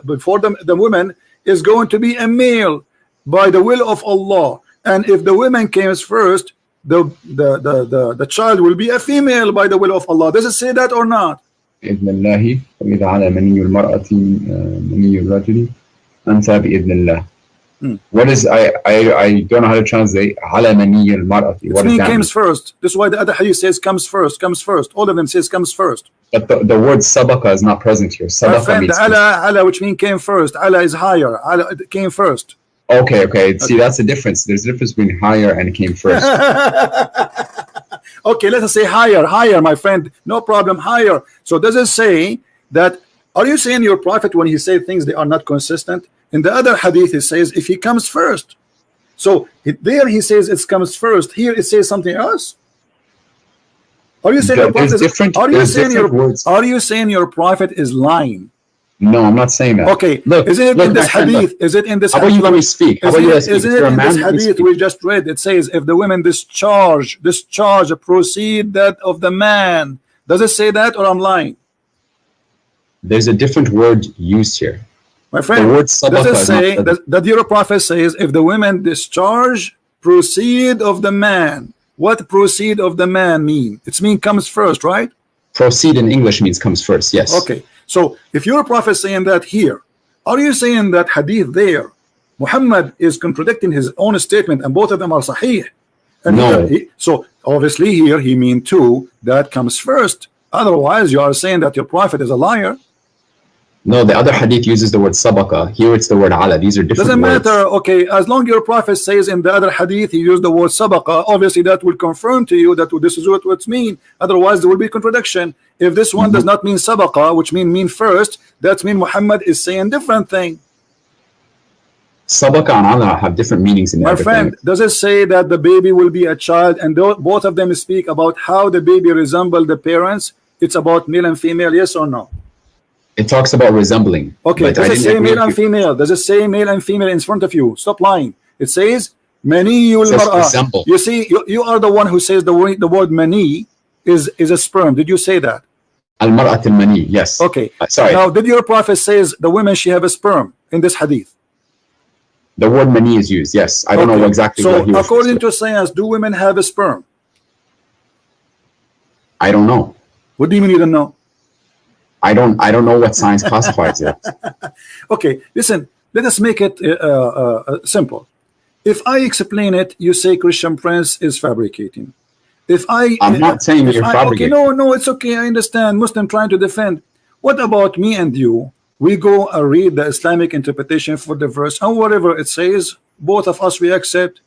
Before the woman is going to be a male by the will of Allah, and if the woman comes first, the child will be a female by the will of Allah. Does it say that or not? بإذن الله وإذا على مني المرأة مني الرجل أنت بإذن الله. What is I don't know how to translate على مني المرأة. What does that comes first. This is why the other hadith says comes first. All of them says comes first. But the word sabaqa is not present here. Sabaqa means ala, which means came first. Ala is higher. Ala came first. Okay. See, that's the difference. There's a difference between higher and came first. Okay, let us say higher, my friend. No problem, higher. So does it say that? Are you saying your prophet when he said things they are not consistent? In the other hadith it says if he comes first. So there he says it comes first. Here it says something else. Are you saying your prophet? Are you saying your prophet is lying? No, I'm not saying that. Okay, look, is it in this hadith? Is it in this? How about you let me speak? How about you let me speak? Is it in this hadith we just read? It says if the women discharge proceed that of the man. Does it say that or I'm lying? There's a different word used here. My friend, the word does it say that your prophet says if the women discharge proceed of the man? What proceed of the man mean? It's mean comes first, right? Proceed in English means comes first, yes. Okay. So if your prophet saying that here, are you saying that hadith there Muhammad is contradicting his own statement and both of them are sahih? And no. So obviously here he mean too that comes first. Otherwise you are saying that your prophet is a liar. No, the other hadith uses the word sabaqa. Here it's the word ala. These are different Doesn't words. matter. Okay, as long as your prophet says in the other hadith he used the word sabaqa, obviously that will confirm to you that this is what it's mean. Otherwise there will be contradiction. If this one does not mean sabaqa, which mean first, that means Muhammad is saying different thing. Sabaqa and ala have different meanings in my friend language. Does it say that the baby will be a child and both of them speak about how the baby resemble the parents? It's about male and female, yes or no? It talks about resembling. Okay, does it say male and female? Does it say male and female in front of you? Stop lying. It says maniyul mar'a. You see, you are the one who says the word mani is a sperm. Did you say that? Al mar'at al mani, yes. Okay. Sorry. Now, did your prophet says the women she have a sperm in this hadith? The word mani is used, yes. I don't know exactly what he was. So according to science, do women have a sperm? I don't know. What do you mean you don't know? I don't know what science classifies it. Okay, listen, let us make it simple. If I explain it, you say Christian Prince is fabricating. I'm not saying you're fabricating. Okay, no, it's okay. I understand. Muslim trying to defend. What about me and you? We go and read the Islamic interpretation for the verse, and whatever it says, both of us we accept.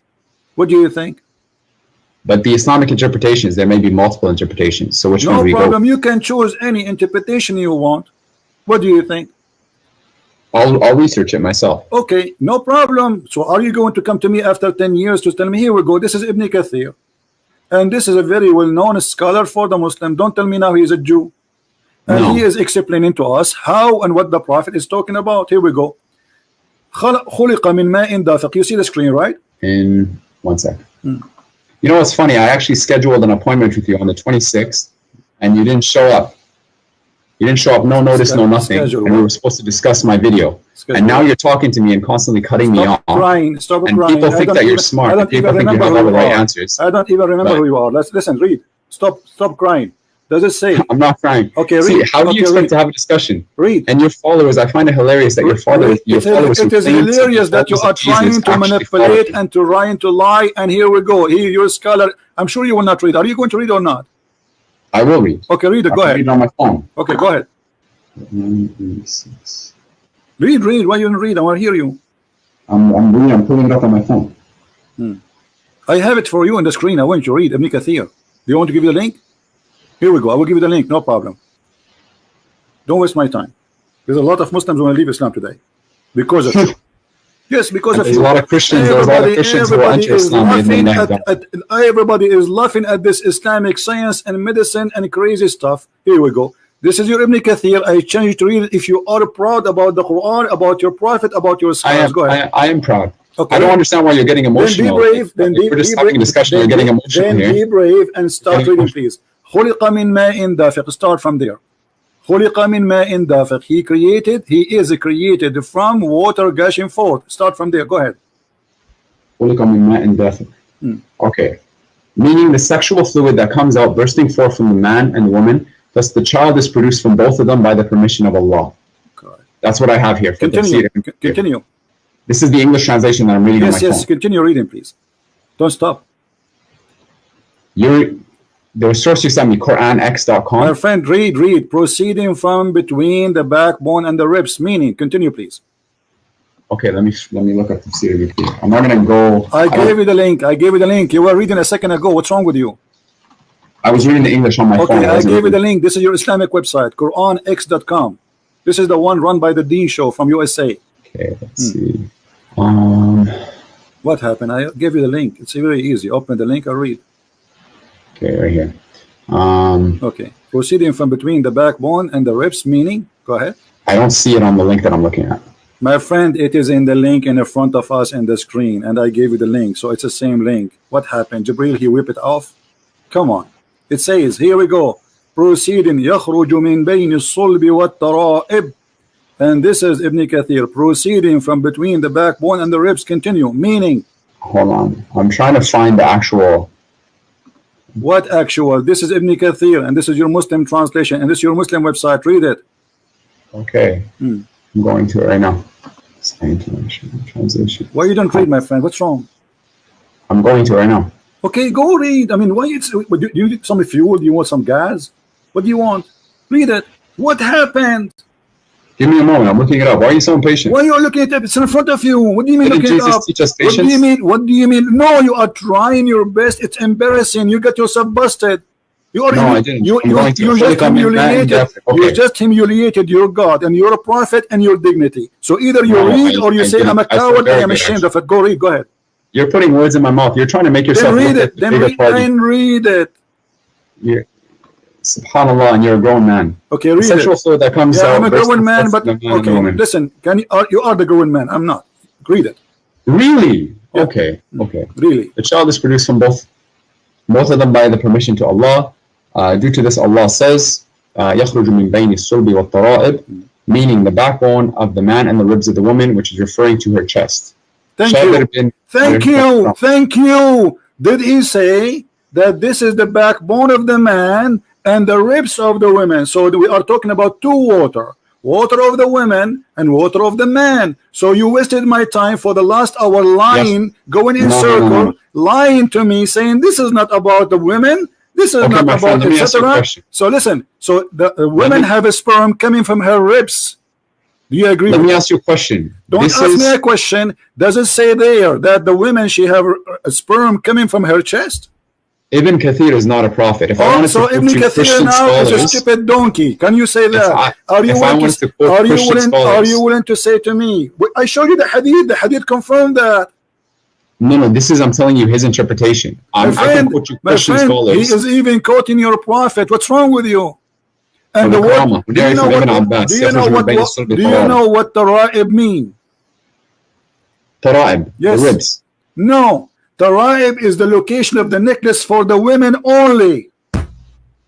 What do you think? But the Islamic interpretations, there may be multiple interpretations. So which one do we go? No problem. You can choose any interpretation you want. What do you think? I'll research it myself. Okay, no problem. So are you going to come to me after 10 years to tell me, here we go, this is Ibn Kathir, and this is a very well-known scholar for the Muslim. Don't tell me now he is a Jew. And No. he is explaining to us how and what the Prophet is talking about. Here we go. خلق من ماء دافق. You see the screen, right? In 1 sec. You know what's funny? I actually scheduled an appointment with you on the 26th, and you didn't show up. You didn't show up, no notice, no nothing. And we were supposed to discuss my video. And now you're talking to me and constantly cutting me off. Crying. Stop and crying. people think that you're smart. And people think you have all the right answers. I don't even remember who you are. Let's listen. Read. Stop crying. Does it say? I'm not crying. Okay, read. See, how do you expect to have a discussion? Read. And your followers, I find it hilarious that your followers. It is hilarious that you are trying to manipulate and trying to lie. And here we go. Here, you're a scholar. I'm sure you will not read. Are you going to read or not? I will read. Okay, read it. Go ahead. Read on my phone. Okay, go ahead. 986. Read. Why you don't read? I want to hear you. I'm reading. I'm pulling it up on my phone. I have it for you on the screen. I want you to read Ibn Kathir. Do you want to give you the link? Here we go. I will give you the link. No problem. Don't waste my time. There's a lot of Muslims who want to leave Islam today because of you. Yes, because of you. There's a lot of Christians. There's a lot of Christians who are anti-Islam. Everybody is laughing at this Islamic science and medicine and crazy stuff. Here we go. This is your Ibn Kathir. I challenge you to read it if you are proud about the Quran, about your Prophet, about your scholars. Go ahead. I am proud. Okay. I don't understand why you're getting emotional. Then be brave. We're just having a discussion. You're getting emotional then here. Be brave and start reading, please. خلق من ماء دافق. Start from there. خلق من ماء دافق. He is created from water gushing forth. Start from there. Go ahead. خلق من ماء دافق. Okay. Meaning the sexual fluid that comes out bursting forth from the man and the woman, thus the child is produced from both of them by the permission of Allah. God. That's what I have here. Continue. This is the English translation that I'm reading on my phone. Yes, continue reading, please. Don't stop. The source you sent me, QuranX.com. My friend, read. Proceeding from between the backbone and the ribs. Meaning, continue, please. Okay, let me look up the series. I'm not gonna go. I gave you the link. You were reading a second ago. What's wrong with you? I was reading the English on my phone. Okay, I gave you the link. This is your Islamic website, QuranX.com. This is the one run by the D Show from USA. Okay, let's see. What happened? I gave you the link. It's very easy. Open the link and read. Okay, right here. Okay. Proceeding from between the backbone and the ribs, meaning, go ahead. I don't see it on the link that I'm looking at. My friend, it is in the link in the front of us in the screen, and I gave you the link, so it's the same link. What happened? Jibril, he whipped it off? Come on. It says, here we go. Proceeding, يخرج من بين الصلب والترائب. And this is Ibn Kathir, proceeding from between the backbone and the ribs. Continue, meaning. Hold on. I'm trying to find the actual. What actual? This is Ibn Kathir, and this is your Muslim translation, and this is your Muslim website. Read it. Okay. I'm going to it right now. Translation. Why you don't read, my friend? What's wrong? I'm going to it right now. Okay, go read. I mean, why do you need some fuel? Do you want some gas? What do you want? Read it. What happened? Give me a moment. I'm looking it up. Why are you so impatient? Why are you looking at it? It's in front of you. What do you mean looking it up? Teach us patience? What do you mean? No, you are trying your best. It's embarrassing. You got yourself busted. I didn't. You just humiliated. Okay. You just humiliated your God and your prophet and your dignity. So either you read or you say, I'm a coward. I am ashamed of it. Go read. Go ahead. You're putting words in my mouth. You're trying to make yourself. Then read it. Then read it. Subhanallah, and you're a grown man. Okay, read sexual fluid that comes out. I'm a grown man, but okay, listen. You are the grown man. I'm not. Read it. Really? Okay. Really? The child is produced from both of them by the permission to Allah. Due to this, Allah says, يخرج من بين الصلب والترائب, meaning the backbone of the man and the ribs of the woman, which is referring to her chest. Thank you. Did he say that this is the backbone of the man and the ribs of the women? So we are talking about two water of the women and water of the man. So you wasted my time for the last hour lying, going in circle, lying to me, saying this is not about the women, this is not about etc. So listen, so the women have a sperm coming from her ribs. Do you agree? Let me ask you a question. Don't ask me a question. Does it say there that the women, she have a sperm coming from her chest? Ibn Kathir is not a prophet. If I wanted so to Ibn Kathir now is a stupid donkey. Can you say that? Are you willing to say to me? I showed you the hadith. The hadith confirmed that. No. This is, I'm telling you, his interpretation. My friend, he is even quoting your prophet. What's wrong with you? And the word, do you know what tara'ib mean? Tara'ib, yes. The ribs. No, tara'ib is the location of the necklace for the women only.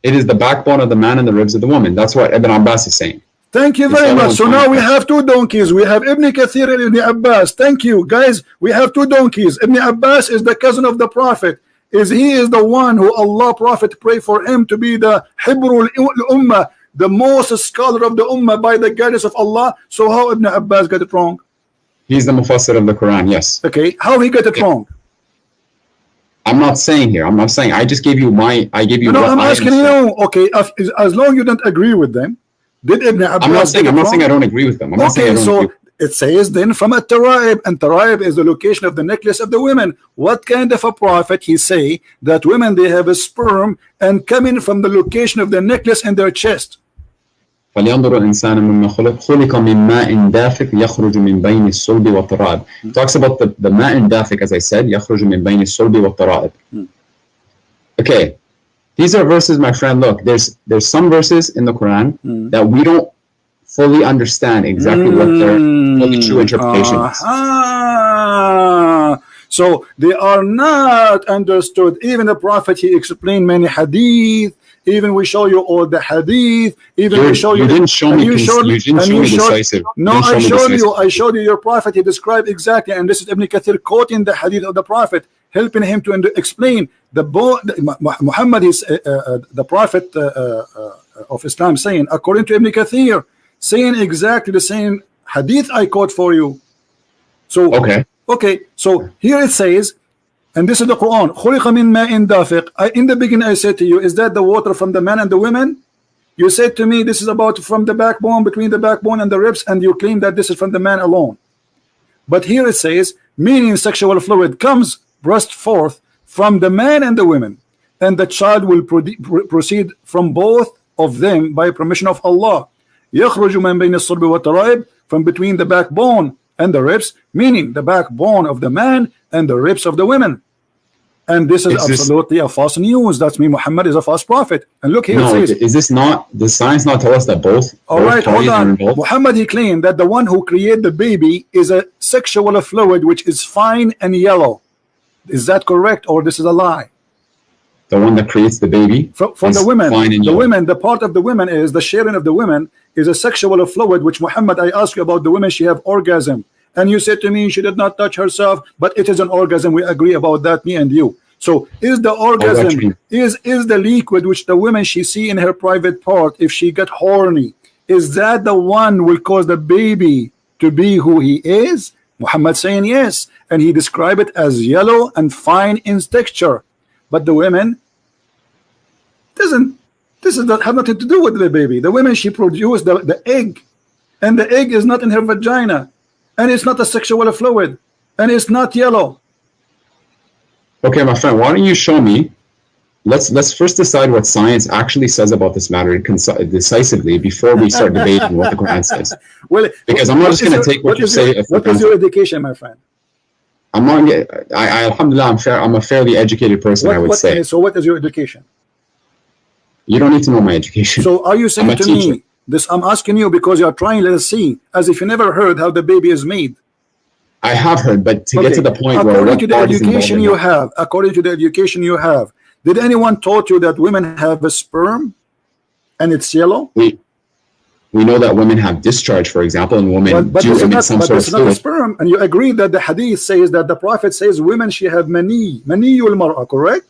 It is the backbone of the man and the ribs of the woman. That's what Ibn Abbas is saying. Thank you very much. So now we have two donkeys. We have Ibn Kathir and Ibn Abbas. Thank you, guys. We have two donkeys. Ibn Abbas is the cousin of the Prophet. He is the one who Allah Prophet prayed for him to be the Hibrul Ummah, the most scholar of the Ummah by the guidance of Allah. So how Ibn Abbas got it wrong? He's the Mufassir of the Quran, yes. Okay, how he got it wrong? I'm not saying here. I'm not saying. I just gave you my. I gave you. No, I'm asking you. Okay, as long as you don't agree with them, did Ibn Abbas? I'm not saying I don't agree with them. I'm not saying I don't agree. It says then from a tara'ib, and tara'ib is the location of the necklace of the women. What kind of a prophet he say that women they have a sperm and coming from the location of the necklace in their chest? فلينظر الإنسان مما خلق من ماء دافق يخرج من بين الصلب والترائب. Talks about the ماء دافق, as I said, يخرج من بين الصلب والترائب. Okay, these are verses, my friend. Look, there's some verses in the Quran that we don't fully understand exactly what their fully true interpretation is. So they are not understood. Even the Prophet, he explained many hadith. Even we show you all the hadith. Even we show you. You didn't show me. You didn't show me decisive. No, I showed you. I showed you your Prophet. He described exactly, and this is Ibn Kathir quoting the hadith of the Prophet, helping him to explain Muhammad is the Prophet of Islam, saying according to Ibn Kathir, saying exactly the same hadith I quote for you. So okay, so here it says, and this is the Quran, خُلِقَ مِن مَاءٍ دَافِقٍ. In the beginning I said to you, is that the water from the man and the women? You said to me, this is about from the backbone, between the backbone and the ribs, and you claim that this is from the man alone. But here it says, meaning sexual fluid comes burst forth from the man and the women, and the child will proceed from both of them by permission of Allah. يخرج من بين الصلب والترائب, from between the backbone and the ribs, meaning the backbone of the man and the ribs of the women. And this is absolutely a false news. That's me. Muhammad is a false prophet. And look here, no, it says, is this not, the science not tell us that both? All right, hold on. Muhammad, he claimed that the one who created the baby is a sexual fluid which is fine and yellow. Is that correct, or this is a lie? The one that creates the baby from the women, the part of the women is the sharing of the women is a sexual fluid which Muhammad, I asked you about the women, she have orgasm, and you said to me she did not touch herself, but it is an orgasm. We agree about that, me and you. So is the orgasm is the liquid which the women she see in her private part, if she get horny, is that the one will cause the baby to be who he is? Muhammad saying yes, and he described it as yellow and fine in texture. But the women this does not have nothing to do with the baby. The women, she produced the egg, and the egg is not in her vagina, and it's not a sexual fluid, and it's not yellow. Okay, my friend, why don't you show me? Let's first decide what science actually says about this matter decisively before we start debating what the Quran says. Well, because I'm not just going to take what you say. What is your education, my friend? I'm not. Alhamdulillah, I'm a fairly educated person. I would say. So, what is your education? You don't need to know my education. So, are you saying to me this? I'm asking you because you are trying to see as if you never heard how the baby is made. I have heard, but to get to the point where according to the education you have, did anyone taught you that women have a sperm and it's yellow? We know that women have discharge, for example, and women do emit some sort of fluid. Not a sperm, and you agree that the hadith says that the Prophet says women she have mani al-mar'a, correct?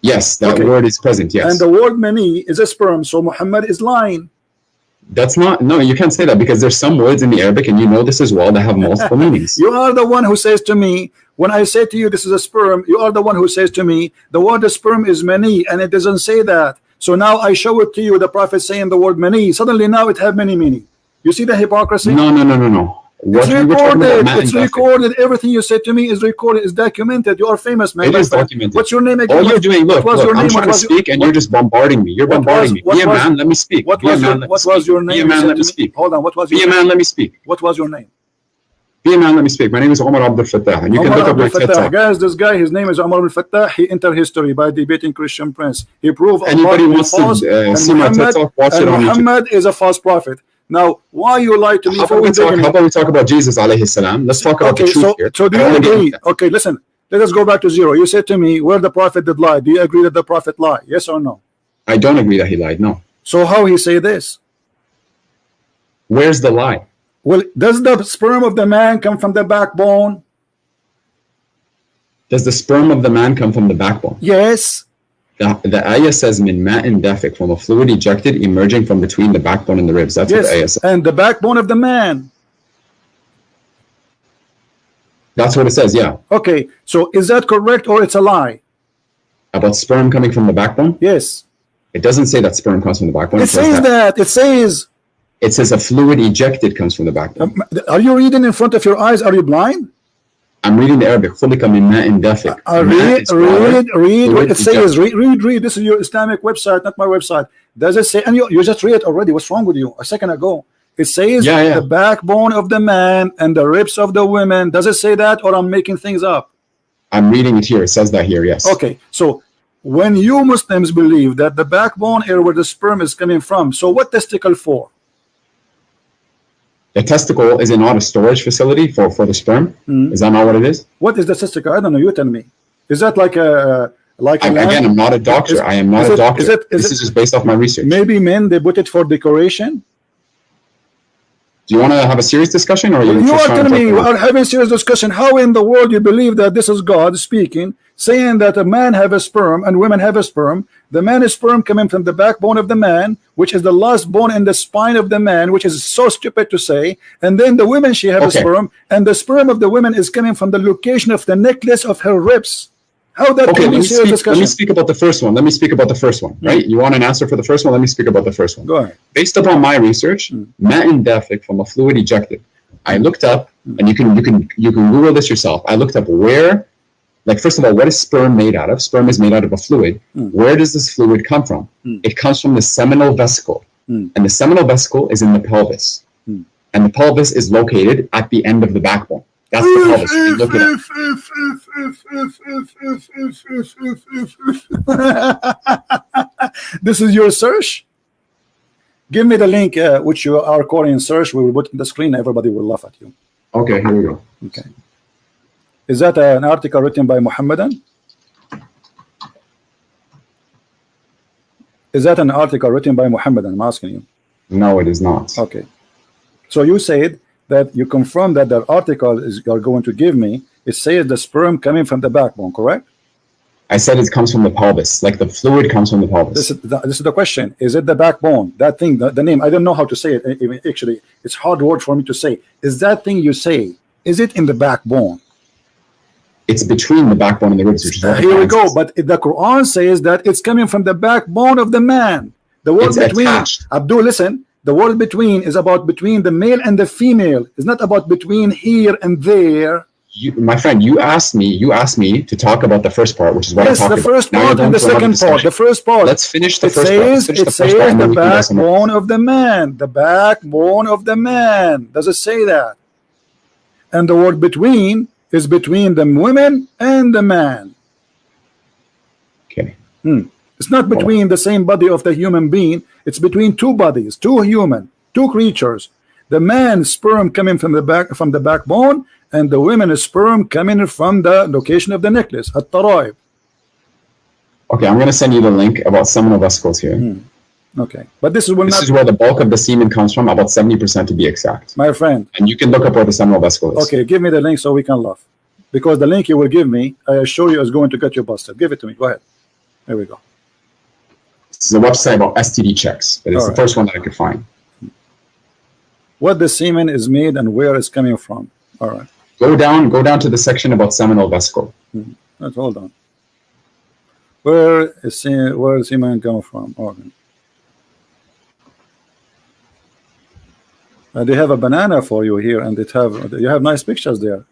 Yes, that word is present, yes. And the word mani is a sperm, so Muhammad is lying. That's not, no, you can't say that because there's some words in the Arabic, and you know this as well, that have multiple meanings. You are the one who says to me, when I say to you this is a sperm, you are the one who says to me, the word sperm is mani, and it doesn't say that. So now I show it to you, the Prophet saying the word mani. Suddenly now it have many meaning. You see the hypocrisy? No. It's recorded. It's recorded. Everything you said to me is recorded. It's documented. You are famous, man. It is documented. What's your name again? All you're doing, look, I'm trying to speak and you're just bombarding me. You're bombarding me. Be a man, let me speak. What was your name? Be a man, let me speak. Hold on. What was your name? Be a man, let me speak. What was your name? Be a man, let me speak. My name is Omar Abdul Fatah, and you can look up my TED Talk. Guys, this guy, his name is Omar Abdul Fatah. He entered history by debating Christian Prince. He proved anybody wants to see my TED Talk, watch it on YouTube. Muhammad is a false prophet. Now, why you lie to me? How about we talk about Jesus alayhi salam? Let's talk about the truth here. So do you agree? Okay, listen. Let us go back to zero. You said to me, where the prophet did lie. Do you agree that the prophet lied? Yes or no? I don't agree that he lied. No. So how he say this? Where's the lie? Well, does the sperm of the man come from the backbone? Does the sperm of the man come from the backbone? Yes. The ayah says min ma'in dafiq, from a fluid ejected emerging from between the backbone and the ribs. That's what the ayah says. And the backbone of the man. That's what it says, yeah. Okay, so is that correct or it's a lie? About sperm coming from the backbone? Yes. It doesn't say that sperm comes from the backbone. It says that. It says. It says a fluid ejected comes from the backbone. Are you reading in front of your eyes? Are you blind? I'm reading the Arabic. خُلِقَ مِن مَاءٍ دَافِقٍ. Read what it says. Read. This is your Islamic website, not my website. Does it say? And you just read it already. What's wrong with you? A second ago. It says the backbone of the man and the ribs of the women. Does it say that, or I'm making things up? I'm reading it here. It says that here, yes. Okay, so when you Muslims believe that the backbone area where the sperm is coming from, so what testicle for? The testicle is not a storage facility for the sperm. Is that not what it is? What is the testicle? I don't know. You tell me. Is that like a again, I'm not a doctor. I am not a doctor. This is just based off my research. Maybe men, they put it for decoration. Do you want to have a serious discussion, or you are telling me we are having a serious discussion? How in the world you believe that this is God speaking, saying that a man have a sperm and women have a sperm? The man is sperm coming from the backbone of the man, which is the last bone in the spine of the man, which is so stupid to say. And then the women, she have a sperm, and the sperm of the women is coming from the location of the necklace of her ribs. How that can be serious discussion? Let me speak about the first one. Right? You want an answer for the first one? Let me speak about the first one. Go ahead. Based upon my research, ma'in dafiq, from a fluid ejected. I looked up, and you can Google this yourself. I looked up where, like, first of all, what is sperm made out of? Sperm is made out of a fluid. Where does this fluid come from? It comes from the seminal vesicle, and the seminal vesicle is in the pelvis, and the pelvis is located at the end of the backbone. That's the pelvis. You look it up. This is your search? Give me the link which you are calling search. We will put in the screen. Everybody will laugh at you. Okay, here we go. Okay. Is that an article written by Muhammadan? Is that an article written by Muhammadan? I'm asking you. No, it is not. Okay. So you said that you confirm that the article is you're going to give me, it says the sperm coming from the backbone, correct? I said it comes from the pelvis, like the fluid comes from the pelvis. This is the question. Is it the backbone? That thing, the name, I don't know how to say it. Actually, it's hard word for me to say. Is that thing you say, is it in the backbone? It's between the backbone and the ribs. Which is here we go. But the Quran says that it's coming from the backbone of the man. The word it's between, attached. Abdul, listen. The word between is about between the male and the female. It's not about between here and there. My friend, you asked me to talk about the first part, which is what I'm talking about. Yes, the first part and the second part. The first part. Let's finish the first part. It says the backbone of the man. The backbone of the man. Does it say that? And the word between is between the women and the man. Okay. It's not between the same body of the human being. It's between two bodies, two creatures. The man's sperm coming from the backbone, and the women's sperm coming from the location of the necklace, at-taraib. Okay, I'm going to send you the link about seminal vesicles here. Okay, but this is where the bulk of the semen comes from, about 70% to be exact. My friend. And you can look up where the seminal vesicle is. Okay, give me the link so we can laugh. Because the link you will give me, I assure you, is going to get you busted. Give it to me. Go ahead. There we go. This is a website about STD checks, but it's the first one that I could find. What the semen is made and where it's coming from. All right. Go down to the section about seminal vesicle. Let's hold on. Where is semen come from? Okay. They have a banana for you here, and you have nice pictures there.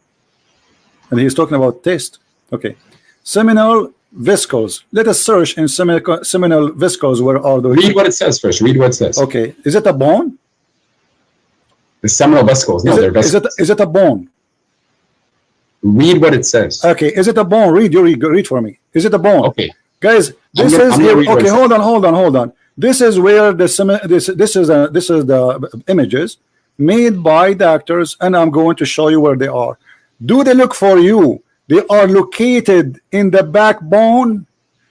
And he's talking about taste. Okay. Seminal vesicles. Let us search in seminal vesicles. Where are those? Read what it says first. Read what it says. Okay. Is it a bone? The seminal vesicles. No, they're vesicles. Is it a bone? Read what it says. Okay, is it a bone? Read, you read for me. Is it a bone? Okay. Guys, this is here. Okay, hold on. This is where this is the images made by doctors, and I'm going to show you where they are. Do they look for you? They are located in the backbone.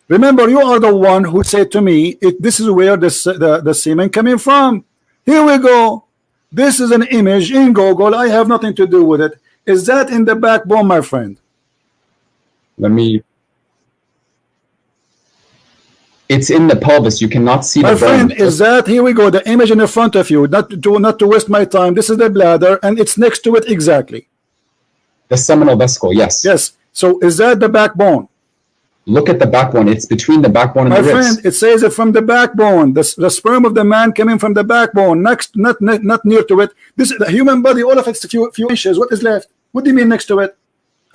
Remember, you are the one who said to me, this is where the semen coming from. Here we go. This is an image in Google. I have nothing to do with it. Is that in the backbone, my friend? It's in the pelvis. You cannot see my the friend bone. Is that, here we go, the image in the front of you, not to waste my time. This is the bladder, and it's next to it exactly. The seminal vesicle, yes. So is that the backbone? Look at the backbone. It's between the backbone and the ribs. My friend, it says it from the backbone. The sperm of the man coming from the backbone, next, not near to it. This is the human body. All of it's a few inches. What is left? What do you mean next to it?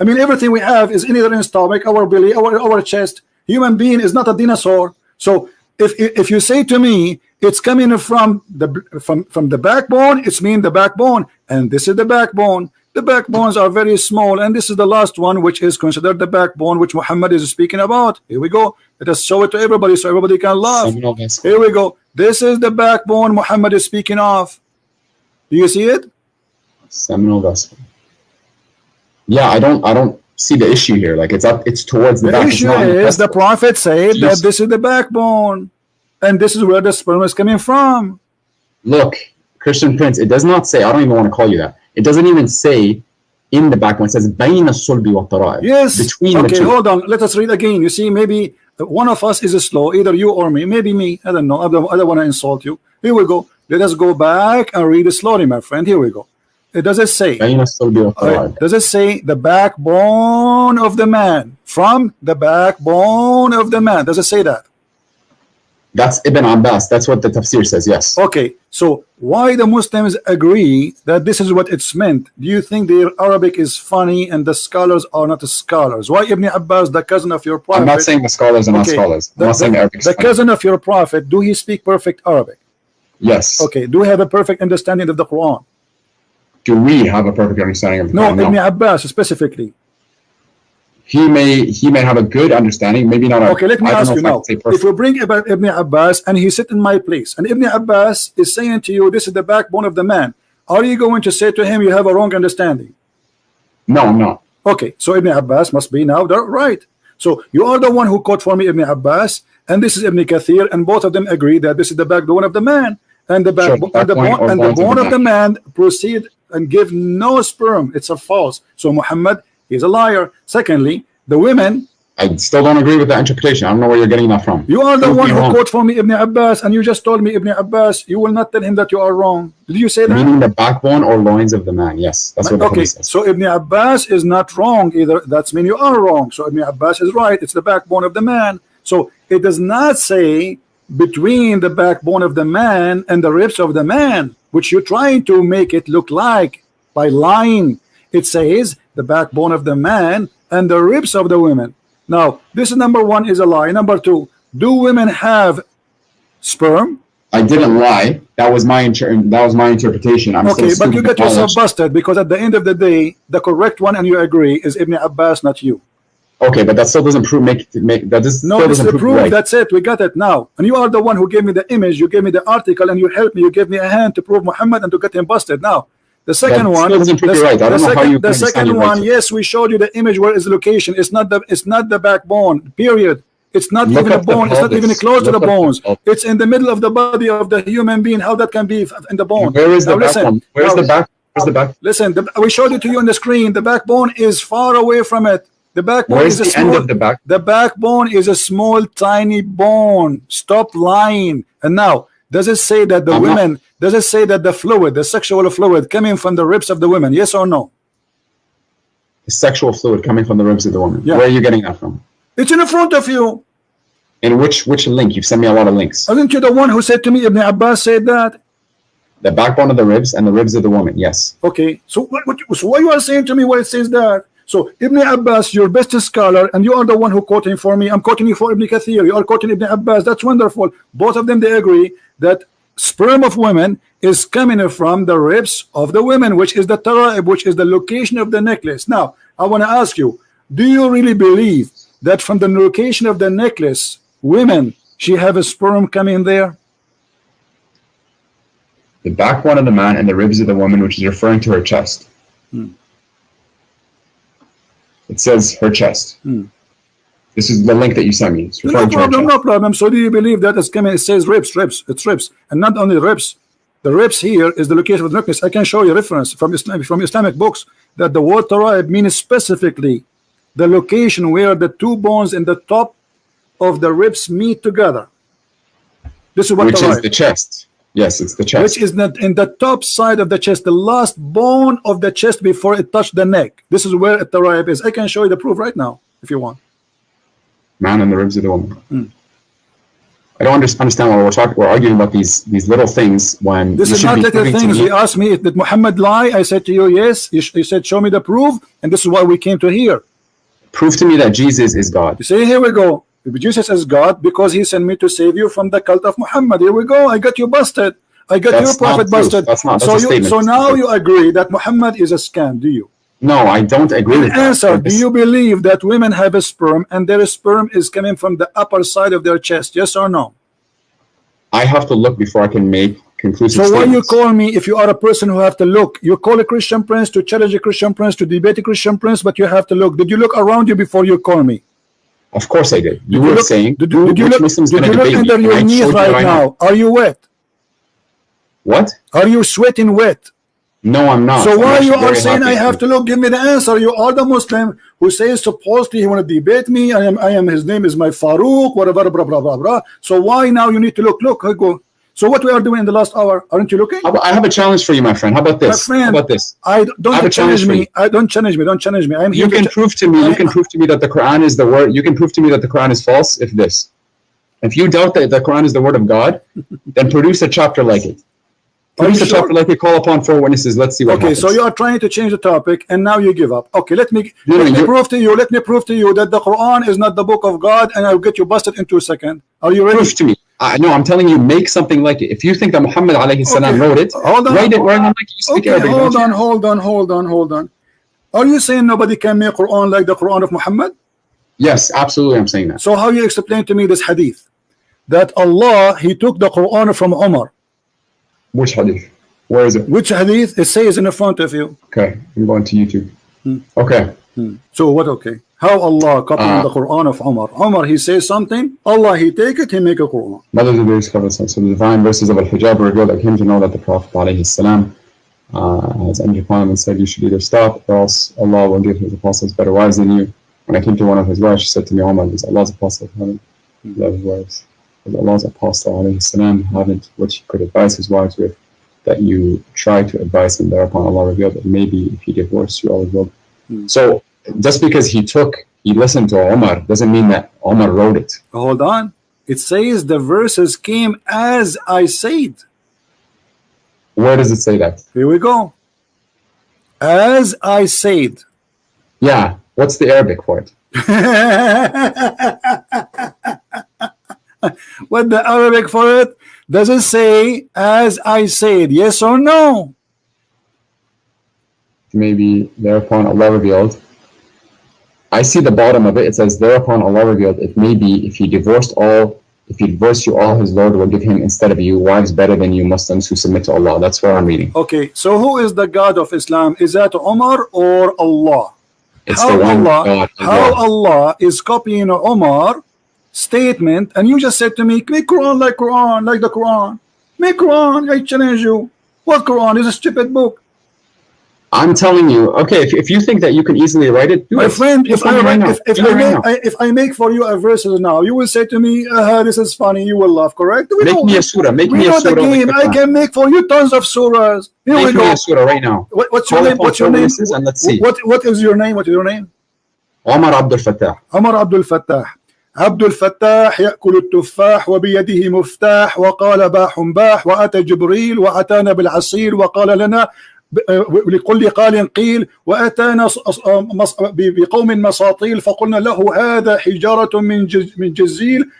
I mean, everything we have is either in stomach, our belly, our chest. Human being is not a dinosaur. So if you say to me it's coming from the backbone, it's mean the backbone, and this is the backbone. The backbones are very small, and this is the last one, which is considered the backbone, which Muhammad is speaking about. Here we go. Let us show it to everybody so everybody can laugh. Here we go. This is the backbone Muhammad is speaking of. Do you see it? Seminal vesicle. Yeah, I don't see the issue here. Like it's towards the back. The issue is the prophet said that this is the backbone, and this is where the sperm is coming from. Look, Christian Prince, it does not say, I don't even want to call you that. It doesn't even say in the backbone. It says بين الصلب والترائب. Yes. Between the two. Hold on. Let us read again. You see, maybe one of us is slow, either you or me. Maybe me. I don't know. I don't want to insult you. Here we go. Let us go back and read it slowly, my friend. Here we go. It does it say? Does it say the backbone of the man? From the backbone of the man. Does it say that? That's Ibn Abbas. That's what the tafsir says, yes. Okay, so why the Muslims agree that this is what it's meant? Do you think their Arabic is funny and the scholars are not the scholars? Why Ibn Abbas, the cousin of your prophet? I'm not saying the scholars are not scholars. I'm not saying Arabic. The cousin of your prophet, do he speak perfect Arabic? Yes. Okay, do we have a perfect understanding of the Quran? Do we have a perfect understanding of the Quran? No, Ibn Abbas specifically. He may have a good understanding, maybe not. Okay, let me ask you now. If we bring about Ibn Abbas and he sit in my place, and Ibn Abbas is saying to you, this is the backbone of the man, are you going to say to him, you have a wrong understanding? No, I'm not. Okay, so Ibn Abbas must be now right. So you are the one who quote for me Ibn Abbas, and this is Ibn Kathir, and both of them agree that this is the backbone of the man, and the bone of the man proceed and give no sperm. It's a false. So Muhammad is a liar. Secondly, the women. I still don't agree with that interpretation. I don't know where you're getting that from. You are the one who quote for me Ibn Abbas, and you just told me Ibn Abbas. You will not tell him that you are wrong. Did you say that? Meaning the backbone or loins of the man. Yes, that's what the hadith says. So Ibn Abbas is not wrong either. That's mean you are wrong. So Ibn Abbas is right. It's the backbone of the man. So it does not say between the backbone of the man and the ribs of the man, which you're trying to make it look like by lying. It says the backbone of the man and the ribs of the women. Now, this is number one, is a lie. Number two, do women have sperm? I didn't lie. That was my interpretation. Okay, but you get yourself busted, because at the end of the day, the correct one, and you agree, is Ibn Abbas, not you. Okay, but that still doesn't prove proof. That's it. We got it now. And you are the one who gave me the image. You gave me the article, and you helped me. You gave me a hand to prove Muhammad and to get him busted. Now, the second one. The second one. Yes, we showed you the image where is the location. It's not the backbone. Period. It's not even a bone. It's not even close to the bones. It's in the middle of the body of the human being. How that can be in the bone? Where is the backbone? Where's the back? Where's the back? Listen, we showed it to you on the screen. The backbone is far away from it. The backbone is a small, end of the back? The backbone is a small, tiny bone. Stop lying. And now, does it say that the women? Does it say that the fluid, the sexual fluid, coming from the ribs of the women? Yes or no? The sexual fluid coming from the ribs of the woman. Yeah. Where are you getting that from? It's in front of you. In which link? You've sent me a lot of links. Aren't you the one who said to me, Ibn Abbas said that? The backbone of the ribs and the ribs of the woman. Yes. Okay. So what you are saying to me where it says that? So Ibn Abbas, your best scholar, and you are the one who quoting for me. I'm quoting you for Ibn Kathir. You are quoting Ibn Abbas. That's wonderful. Both of them, they agree that sperm of women is coming from the ribs of the women, which is the tara'ib, which is the location of the necklace. Now I want to ask you, do you really believe that from the location of the necklace, women, she have a sperm coming there? The backbone of the man and the ribs of the woman, which is referring to her chest. It says her chest. This is the link that you sent me. It's referring to her chest. No problem. So do you believe that it's coming? It says ribs. It's ribs, and not only ribs. The ribs here is the location of the necklace. I can show you reference from Islamic books that the word tara'ib means specifically the location where the two bones in the top of the ribs meet together. This is what which is the chest. Yes, it's the chest. Which is not in the top side of the chest, the last bone of the chest before it touched the neck. This is where the tara'ib is. I can show you the proof right now if you want. Man and the ribs of the woman. I don't understand why we're arguing about these little things when this is not little things. You asked me, did Muhammad lie? I said to you, yes. You said, show me the proof, and this is why we came to here. Prove to me that Jesus is God. You say, here we go. Jesus is God because he sent me to save you from the cult of Muhammad. Here we go. I got you busted. I got your prophet busted. That's not. That's a statement. So now you agree that Muhammad is a scam, do you? No, I don't agree with that. Answer, do you believe that women have a sperm and their sperm is coming from the upper side of their chest? Yes or no? I have to look before I can make conclusive statements. So why you call me if you are a person who have to look? You call a Christian prince to challenge a Christian prince, to debate a Christian prince, but you have to look. Did you look around you before you call me? Of course I did. You were saying, did you look under your knees right now? Are you wet? What? Are you sweating wet? No, I'm not. So why you are saying I have to look? Give me the answer. You are the Muslim who says supposedly he want to debate me. I am. His name is my Farouk. Whatever. Blah blah blah blah. So why now you need to look? Look. I go. So what we are doing in the last hour? Aren't you looking? I have a challenge for you, my friend. How about this? My friend, how about this? Don't challenge me. Don't challenge me. I'm here. You can prove to me. You can prove to me that the Quran is the word. You can prove to me that the Quran is false. If you doubt that the Quran is the word of God, then produce a chapter like it. Produce a chapter like it. Call upon 4 witnesses. Let's see what happens. So you are trying to change the topic, and now you give up. Okay, let me prove to you. Let me prove to you that the Quran is not the book of God, and I'll get you busted in 2 seconds. Are you ready? Prove to me. No, I'm telling you, make something like it. If you think that Muhammad alayhi salam wrote it, write it like you speak Arabic. Hold on. Are you saying nobody can make Quran like the Quran of Muhammad? Yes, absolutely, I'm saying that. So how you explain to me this hadith that Allah, he took the Quran from Omar? Which hadith? Where is it? Which hadith? It says in the front of you. Okay, I'm going to YouTube. Okay. So what? Okay. How Allah copied the Quran of Omar? Omar, he says something. Allah, he take it. He make a Quran. Mothers of the discovered. So the divine verses of al-hijab revealed that came to know that the Prophet alayhi salam has entered upon him and said, "You should either stop, or else Allah will give His apostles better wives than you." When I came to one of his wives, she said to me, "Omar, is Allah's apostle of heaven love his wives? Is Allah's apostle alayhi salam haven't what he could advise his wives with, that you try to advise him?" Thereupon Allah revealed that maybe if he divorced you, Allah will. So just because he listened to Omar doesn't mean that Omar wrote it. Hold on. It says the verses came as I said. Where does it say that? Here we go. As I said. Yeah. What's the Arabic for it? What the Arabic for it? Does it say as I said? Yes or no? Maybe thereupon Allah revealed. I see the bottom of it. It says thereupon Allah revealed, it may be if he divorced you, all his Lord will give him instead of you wives better than you Muslims who submit to Allah. That's where I'm reading. Okay, so who is the God of Islam? Is that Omar or Allah? It's the one God. How Allah is copying Omar statement, and you just said to me, make Quran like the Quran. Make Quran, I challenge you. What Quran is a stupid book? I'm telling you, okay, if you think that you can easily write it, do my it. friend, if I make for you a verse now, you will say to me, this is funny, you will laugh, correct? Make me a surah. Make me a surah. The game. I can make for you tons of surahs. Make me a surah right now. What's your name? What's your name? And let's see. What is your name? What is your name? Omar Abdul Fatah. Omar Abdul Fatah. عبد الفتاح يأكل التفاح وبيده مفتاح وقال باح باح وأتى جبريل وأتانا بالعصير وقال لنا لكل قال قيل وأتانا بقوم مساطيل فقلنا له هذا حجارة من جزيل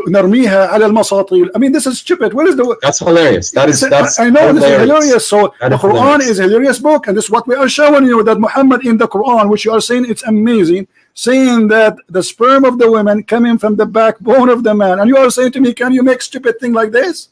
نرميها على المساطيل. I mean, this is stupid. What is the? That's hilarious. That's I know hilarious. this is hilarious. So that the Quran hilarious. is a hilarious book, and this is what we are showing you, that Muhammad in the Quran, which you are saying it's amazing, saying that the sperm of the women coming from the backbone of the man, and you are saying to me, can you make stupid thing like this?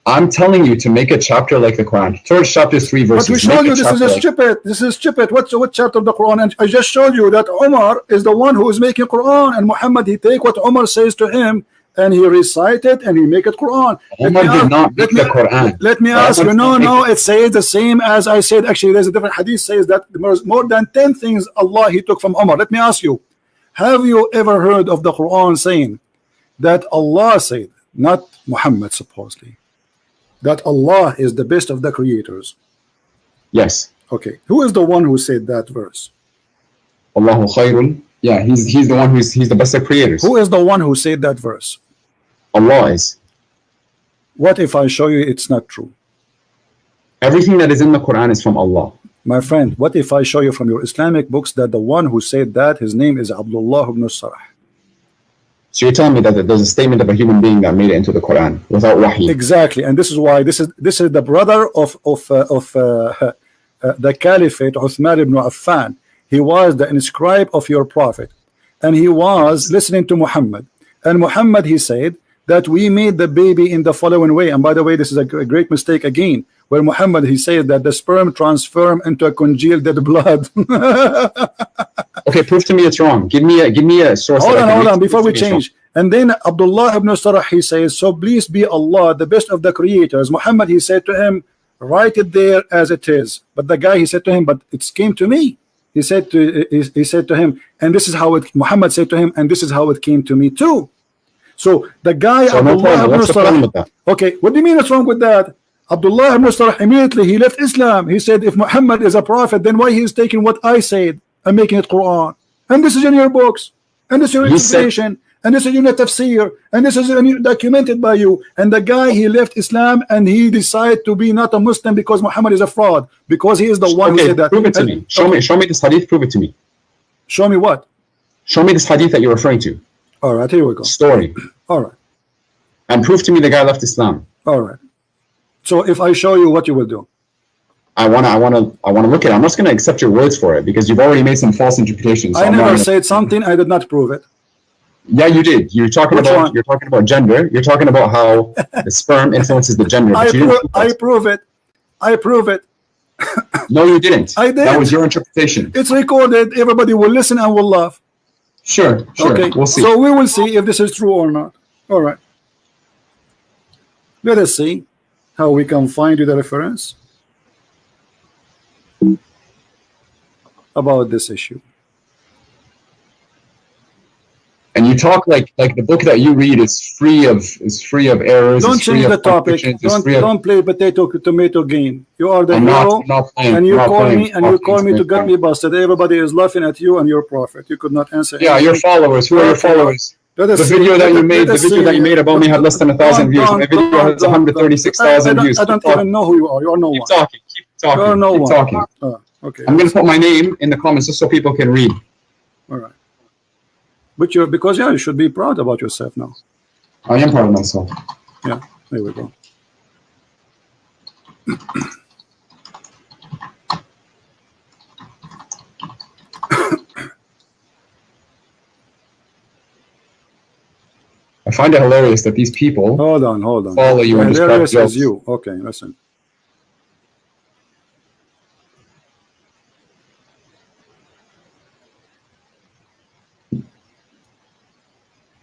I'm telling you to make a chapter like the Quran. Torah chapter 3 verses. But we showed you this is stupid. This is stupid. What chapter of the Quran? And I just showed you that Omar is the one who is making Quran, and Muhammad, he take what Omar says to him and he recite it and he make it Quran. Omar did not make the Quran. Let me ask you. No, it says the same as I said. Actually, there's a different hadith says that there's more than 10 things Allah he took from Omar. Let me ask you, have you ever heard of the Quran saying that Allah said, not Muhammad supposedly, that Allah is the best of the creators? Yes. Okay. Who is the one who said that verse? Allahu khairun. Yeah, he's the one he's the best of creators. Who is the one who said that verse? Allah is. What if I show you it's not true? Everything that is in the Quran is from Allah. My friend, what if I show you from your Islamic books that the one who said that, his name is Abdullah ibn Sarah? So you're telling me that there's a statement of a human being that made it into the Quran without wahi? Exactly, and this is why this is the brother of the Caliphate, Uthman ibn Affan. He was the inscribe of your prophet, and he was listening to Muhammad. And Muhammad, he said that we made the baby in the following way. And by the way, this is a great mistake again, where Muhammad, he said that the sperm transform into a congealed dead blood. Okay, prove to me it's wrong. Give me a source. Hold on, before we change. And then Abdullah ibn Sarah, he says, so please be Allah, the best of the creators. Muhammad, he said to him, write it there as it is. But the guy, he said to him, but it came to me. He said to him, and this is how it, Muhammad said to him, and this is how it came to me too. So the guy, so Abdullah ibn Sarah, okay, what do you mean what's wrong with that? Abdullah ibn Sarah, immediately he left Islam. He said, if Muhammad is a prophet, then why he is taking what I said and making it Quran? And this is in your books, and this is your interpretation, and this is your tafsir, and this is documented by you. And the guy, he left Islam and he decided to be not a Muslim because Muhammad is a fraud, because he is the one who said that. Prove it to me. Show me this hadith. Prove it to me. Show me what? Show me this hadith that you're referring to. All right, here we go. Story. All right. And prove to me the guy left Islam. All right. So if I show you, what you will do? I wanna look at it. I'm just gonna accept your words for it because you've already made some false interpretations. So I never said something. I did not prove it. Yeah, you did. You're talking about gender. You're talking about how the sperm influences the gender. I prove it. I prove it. No, you didn't. I did. That was your interpretation. It's recorded. Everybody will listen and will laugh. Sure. Okay. We'll see. So we will see if this is true or not. All right. Let us see how we can find you the reference about this issue. And you talk like the book that you read is free of errors. Don't change the topic. Don't play tomato game. You are the hero, and you call me to get me busted. Everybody is laughing at you and your prophet. You could not answer. Yeah, your followers. Who are your followers? The video that you made about me had less than 1,000 views. My video has 136,000 views. I don't even know who you are. You are no one. Keep talking. You are no one. Talking. Okay. I'm going to put my name in the comments just so people can read. All right. But you should be proud about yourself now. I am proud of myself. Yeah, there we go. I find it hilarious that these people hold on follow you and hilarious describe as you. Okay, listen.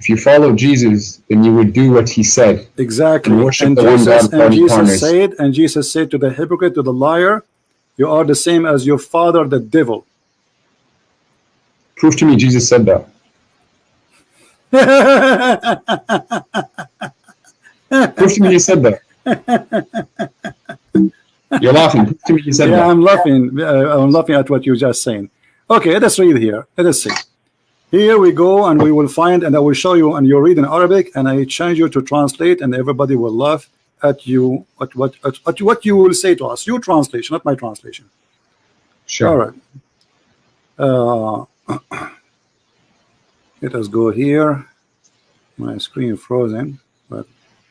If you follow Jesus, then you would do what he said. Exactly. And Jesus said to the hypocrite, to the liar, you are the same as your father, the devil. Prove to me Jesus said that. Prove to me you said that. You're laughing. Prove to me you said that. Yeah, I'm laughing. I'm laughing at what you're just saying. Okay, let us read here. Let us see. Here we go, and we will find, and I will show you, and you read in Arabic, and I change you to translate, and everybody will laugh at you, at what you will say to us. Your translation, not my translation. Sure. All right. Let us go here. My screen frozen, but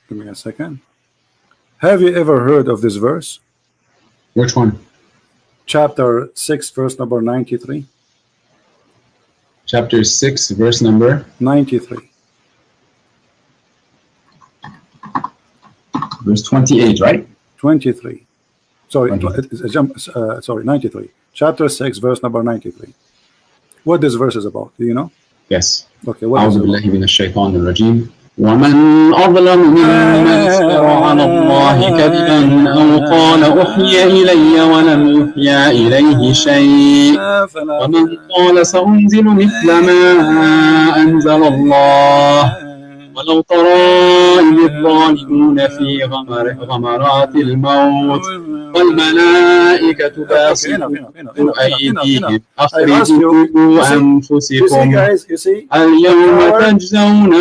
give me a second. Have you ever heard of this verse? Which one? Chapter 6, verse number 93. Chapter 6, verse number 93. Verse 28, right? 23. Sorry, 20. sorry, 93. Chapter 6, verse number 93. What this verse is about? Do you know? Yes. Okay, what is أعوذ it about? بالله من الشيطان الرجيم ومن أظلم ممن افترى على الله كذبا أو قال أوحي إلي ولم يوحى إليه شيء ومن قال سأنزل مثل ما أنزل الله ولو ترى إذ الظالمون في غمرات الموت والملائكة باسطوا أيديهم أخرجوا أنفسكم اليوم تجزون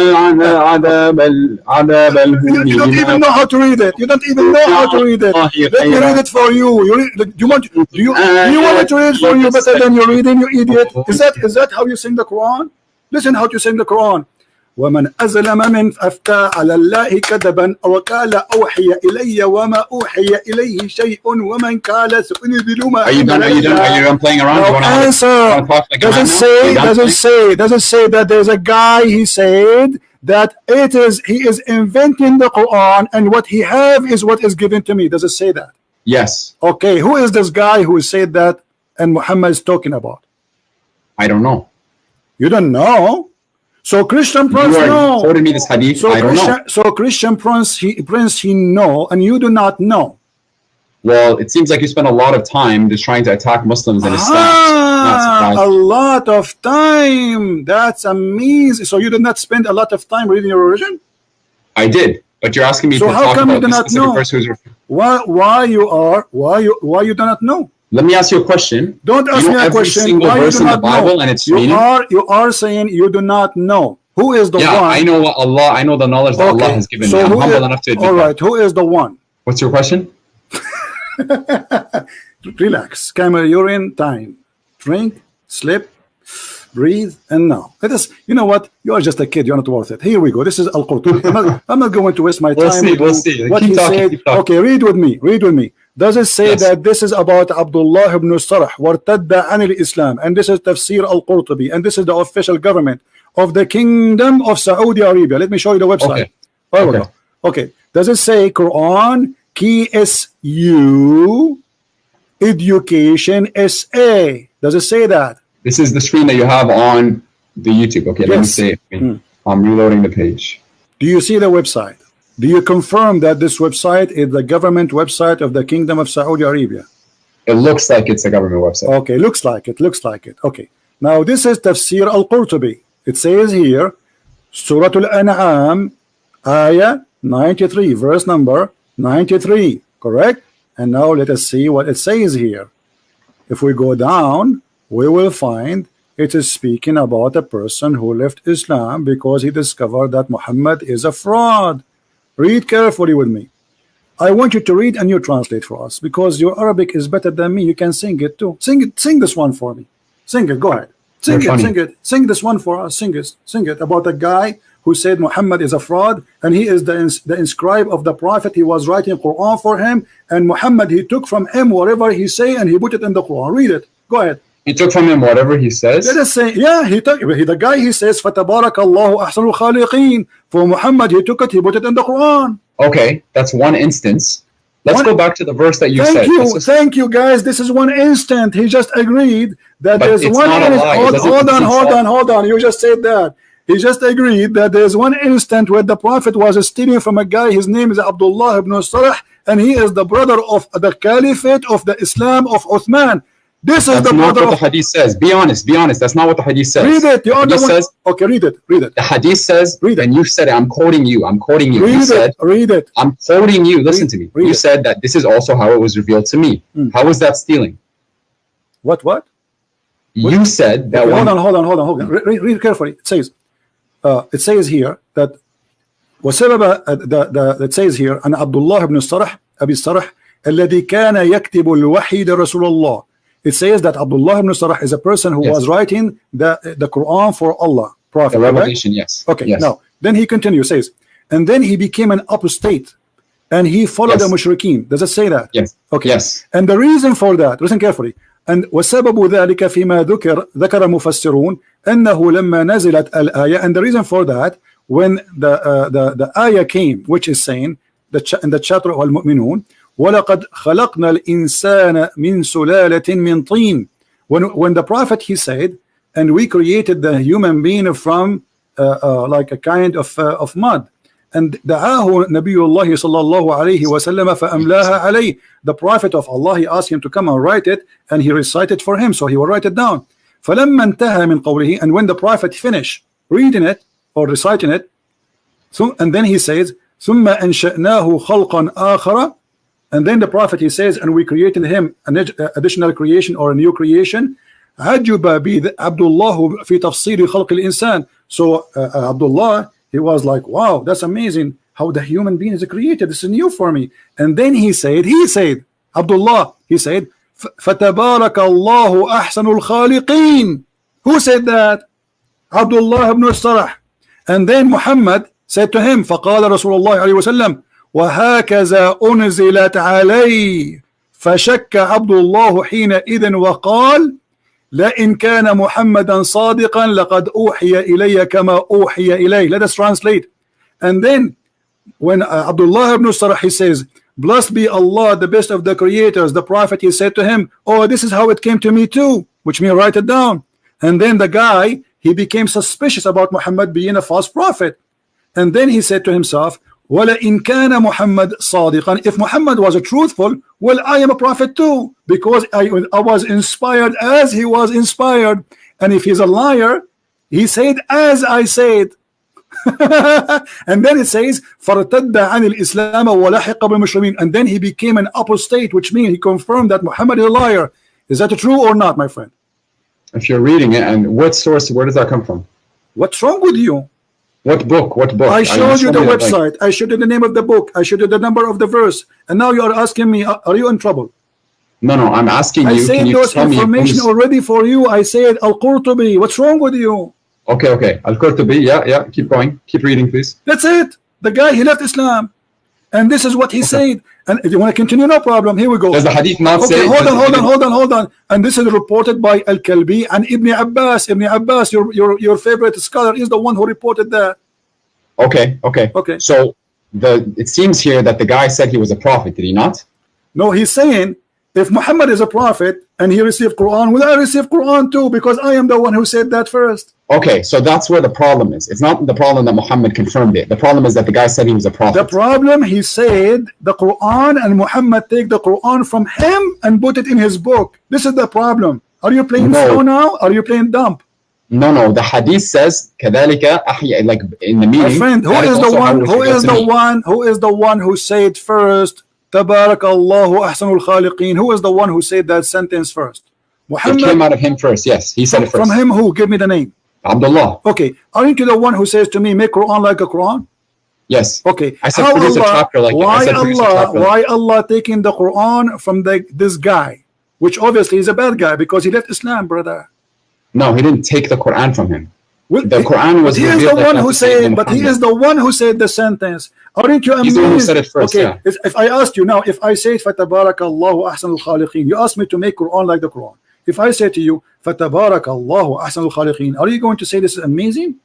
عذاب الهون. You don't even know how to read it. You don't even know how to read it. Let me read it for you. Do you want it to read it for you better than you're reading, you idiot? Is that how you sing the Quran? Listen how to sing the Quran. ومن أظلم من أفتى على الله كذبا أو قال أوحي إلي وما أوحي إليه شيء ومن قال سأنزل ما. Are you done playing around? No answer. Does it say that there's a guy, he said that he is inventing the Quran and what he have is what is given to me? Does it say that? Yes. Okay, who is this guy who said that and Muhammad is talking about? I don't know. You don't know? So Christian Prince know. Quoted me this hadith. So I don't know. So Christian Prince he know, and you do not know. Well, it seems like you spend a lot of time just trying to attack Muslims and Islam. A lot of time. That's amazing. So you did not spend a lot of time reading your religion? I did, but you're asking me so to how talk come about you do not know? Why you do not know? Let me ask you a question. Don't ask me a question. Single Why verse you do in the not Bible know? and its You meaning? are saying you do not know. Who is the one? Yeah, I know what Allah. I know the knowledge that Allah has given me. I'm humble enough to admit all right, who is the one? What's your question? Relax. Camera, you're in time. Drink, sleep, breathe, and now. Let us. You know what? You are just a kid. You're not worth it. Here we go. This is Al-Qurtubi. I'm not going to waste my time. We'll see. What he said. Okay, read with me. Read with me. Does it say that this is about Abdullah ibn Sarh wartadda an al-Islam, and this is Tafsir Al-Qurtubi, and this is the official government of the Kingdom of Saudi Arabia? Let me show you the website. Okay. Does it say Quran KSU Education SA? Does it say that? This is the screen that you have on the YouTube. Okay, let me see. I'm reloading the page. Do you see the website? Do you confirm that this website is the government website of the Kingdom of Saudi Arabia? It looks like it's a government website. Okay, looks like it. Okay. Now this is Tafsir Al-Qurtubi. It says here, Surah Al-An'am, Ayah 93, verse number 93, correct? And now let us see what it says here. If we go down, we will find it is speaking about a person who left Islam because he discovered that Muhammad is a fraud. Read carefully with me. I want you to read and you translate for us because your Arabic is better than me. You can sing it too. Sing this one for me. Sing it. Go ahead. Sing it. Sing this one for us. Sing it about a guy who said Muhammad is a fraud and he is the inscribe of the prophet. He was writing Quran for him, and Muhammad, he took from him whatever he say and he put it in the Quran. Read it. Go ahead. He took from him whatever he says. Let us say, yeah, the guy, he says, "Fatabarakallahu ahsanul khaliqin." For Muhammad, he took it, he put it in the Quran. Okay, that's one instance. Let's go back to the verse that you said. Thank you, guys. This is one instant. He just agreed that but there's one. Hold on. You just said that. He just agreed that there's one instant where the Prophet was stealing from a guy. His name is Abdullah ibn Sarh, and he is the brother of the Caliphate of the Islam of Uthman. This is the not what the hadith says. Be honest. That's not what the hadith says. Read it. Okay, read it. The hadith says, and you said it. I'm quoting you. Read it. I'm quoting you. Listen to me. You said that this is also how it was revealed to me. How was that stealing? What? You said that. Okay, hold on. Read carefully. It says here that it says here أن عبد الله بن الصرح أبي الصرح الذي كان يكتب الوحي لرسول الله. It says that Abdullah ibn Sarh is a person who was writing the Quran for Allah, prophet. The revelation, yes. Okay, yes. now, then he continues, says, and then he became an apostate, and he followed the mushrikeen. Does it say that? Yes. Okay. Yes. And the reason for that, listen carefully, and وسبب ذلك فيما ذكر مفسرون أنه لما نزلت الآية, and the reason for that, when the ayah came, which is saying in the chapter of Al-Mu'minun, وَلَقَدْ خَلَقْنَا الْإِنسَانَ مِنْ سُلَالَةٍ مِنْ طِينٍ, when the prophet, he said, and we created the human being from like a kind of mud, and دعاه نبي الله صلى الله عليه وسلم فأملاها عليه, the prophet of Allah, he asked him to come and write it, and he recited for him, so he will write it down. فلما انتهى من قوله, and when the prophet finished reading it or reciting it, so, and then he says ثم أنشأناه خلقا آخر, and then the prophet, he says, and we created him an additional creation or a new creation. عجب به عبد الله في تفسير خلق الإنسان. So Abdullah, he was like, wow, that's amazing how the human being is created, this is new for me. And then he said Abdullah, he said فَتَبَارَكَ اللَّهُ أَحْسَنُ الْخَالِقِينَ. Who said that? Abdullah ibn Sarah. And then Muhammad said to him, فقال رسول الله عليه وسلم وهكذا أنزلت علي, فشك عبد الله حينئذ وقال لئن كان محمدا صادقا لقد أوحي إلي كما أوحي إليه. Let us translate. And then when Abdullah ibn Sarah, he says, blessed be Allah, the best of the creators, the prophet, he said to him, oh, this is how it came to me too, which means write it down. And then the guy, he became suspicious about Muhammad being a false prophet, and then he said to himself, وَلَئِنْ كَانَ مُحَمَّدْ صَادِقًا, if Muhammad was a truthful, well, I am a prophet too, because I was inspired as he was inspired. And if he's a liar, he said as I said. And then it says فَارْتَدَّ عَنِ الْإِسْلَامَ وَلَحِقَ بِالْمُشْرِكِينَ, and then he became an apostate, which means he confirmed that Muhammad is a liar. Is that true or not, my friend? If you're reading it, and what source, where does that come from? What's wrong with you? What book? I showed you the website. I showed you the name of the book. I showed you the number of the verse. And now you are asking me, are you in trouble? No, I'm asking you. I said those information already for you. I said Al-Qurtubi. What's wrong with you? Okay. Al-Qurtubi. Yeah. Keep going. Keep reading, please. That's it. The guy, he left Islam. And this is what he said. And if you want to continue, no problem. Here we go. Does the hadith not say? Hold on. And this is reported by Al-Kalbi and Ibn Abbas. Ibn Abbas, your favorite scholar, is the one who reported that. Okay. So it seems here that the guy said he was a prophet. Did he not? No, he's saying if Muhammad is a prophet and he received Quran, will I receive Quran too? Because I am the one who said that first. Okay, so that's where the problem is. It's not the problem that Muhammad confirmed it. The problem is that the guy said he was a prophet. The problem, he said the Quran, and Muhammad take the Quran from him and put it in his book. This is the problem. Are you playing slow now? Are you playing dumb? No. The hadith says كذلك أحيا, like in the meaning. My friend, who is the one who said first تبارك الله أحسن الخالقين? Who is the one who said that sentence first? Muhammad. It came out of him first. Yes, he said it first. From him who? Give me the name. Abdullah. Okay, aren't you the one who says to me, make Quran like a Quran? Yes. Okay. I said produce a chapter like it. Why Allah taking the Quran from this guy, which obviously is a bad guy because he left Islam, brother? No, he didn't take the Quran from him. Well, the Quran was. He is the one who said. But he is the one who said the sentence. Aren't you amazed? He's the one who said it first. Okay. Yeah. If I asked you now, if I say فَتَبَارَكَ اللَّهُ أَحْسَنُ الْخَالِقِينَ, you asked me to make Quran like the Quran. If I say to you, فَتَبَارَكَ اللَّهُ أَحْسَنُ الْخَالِقِينَ, are you going to say this is amazing?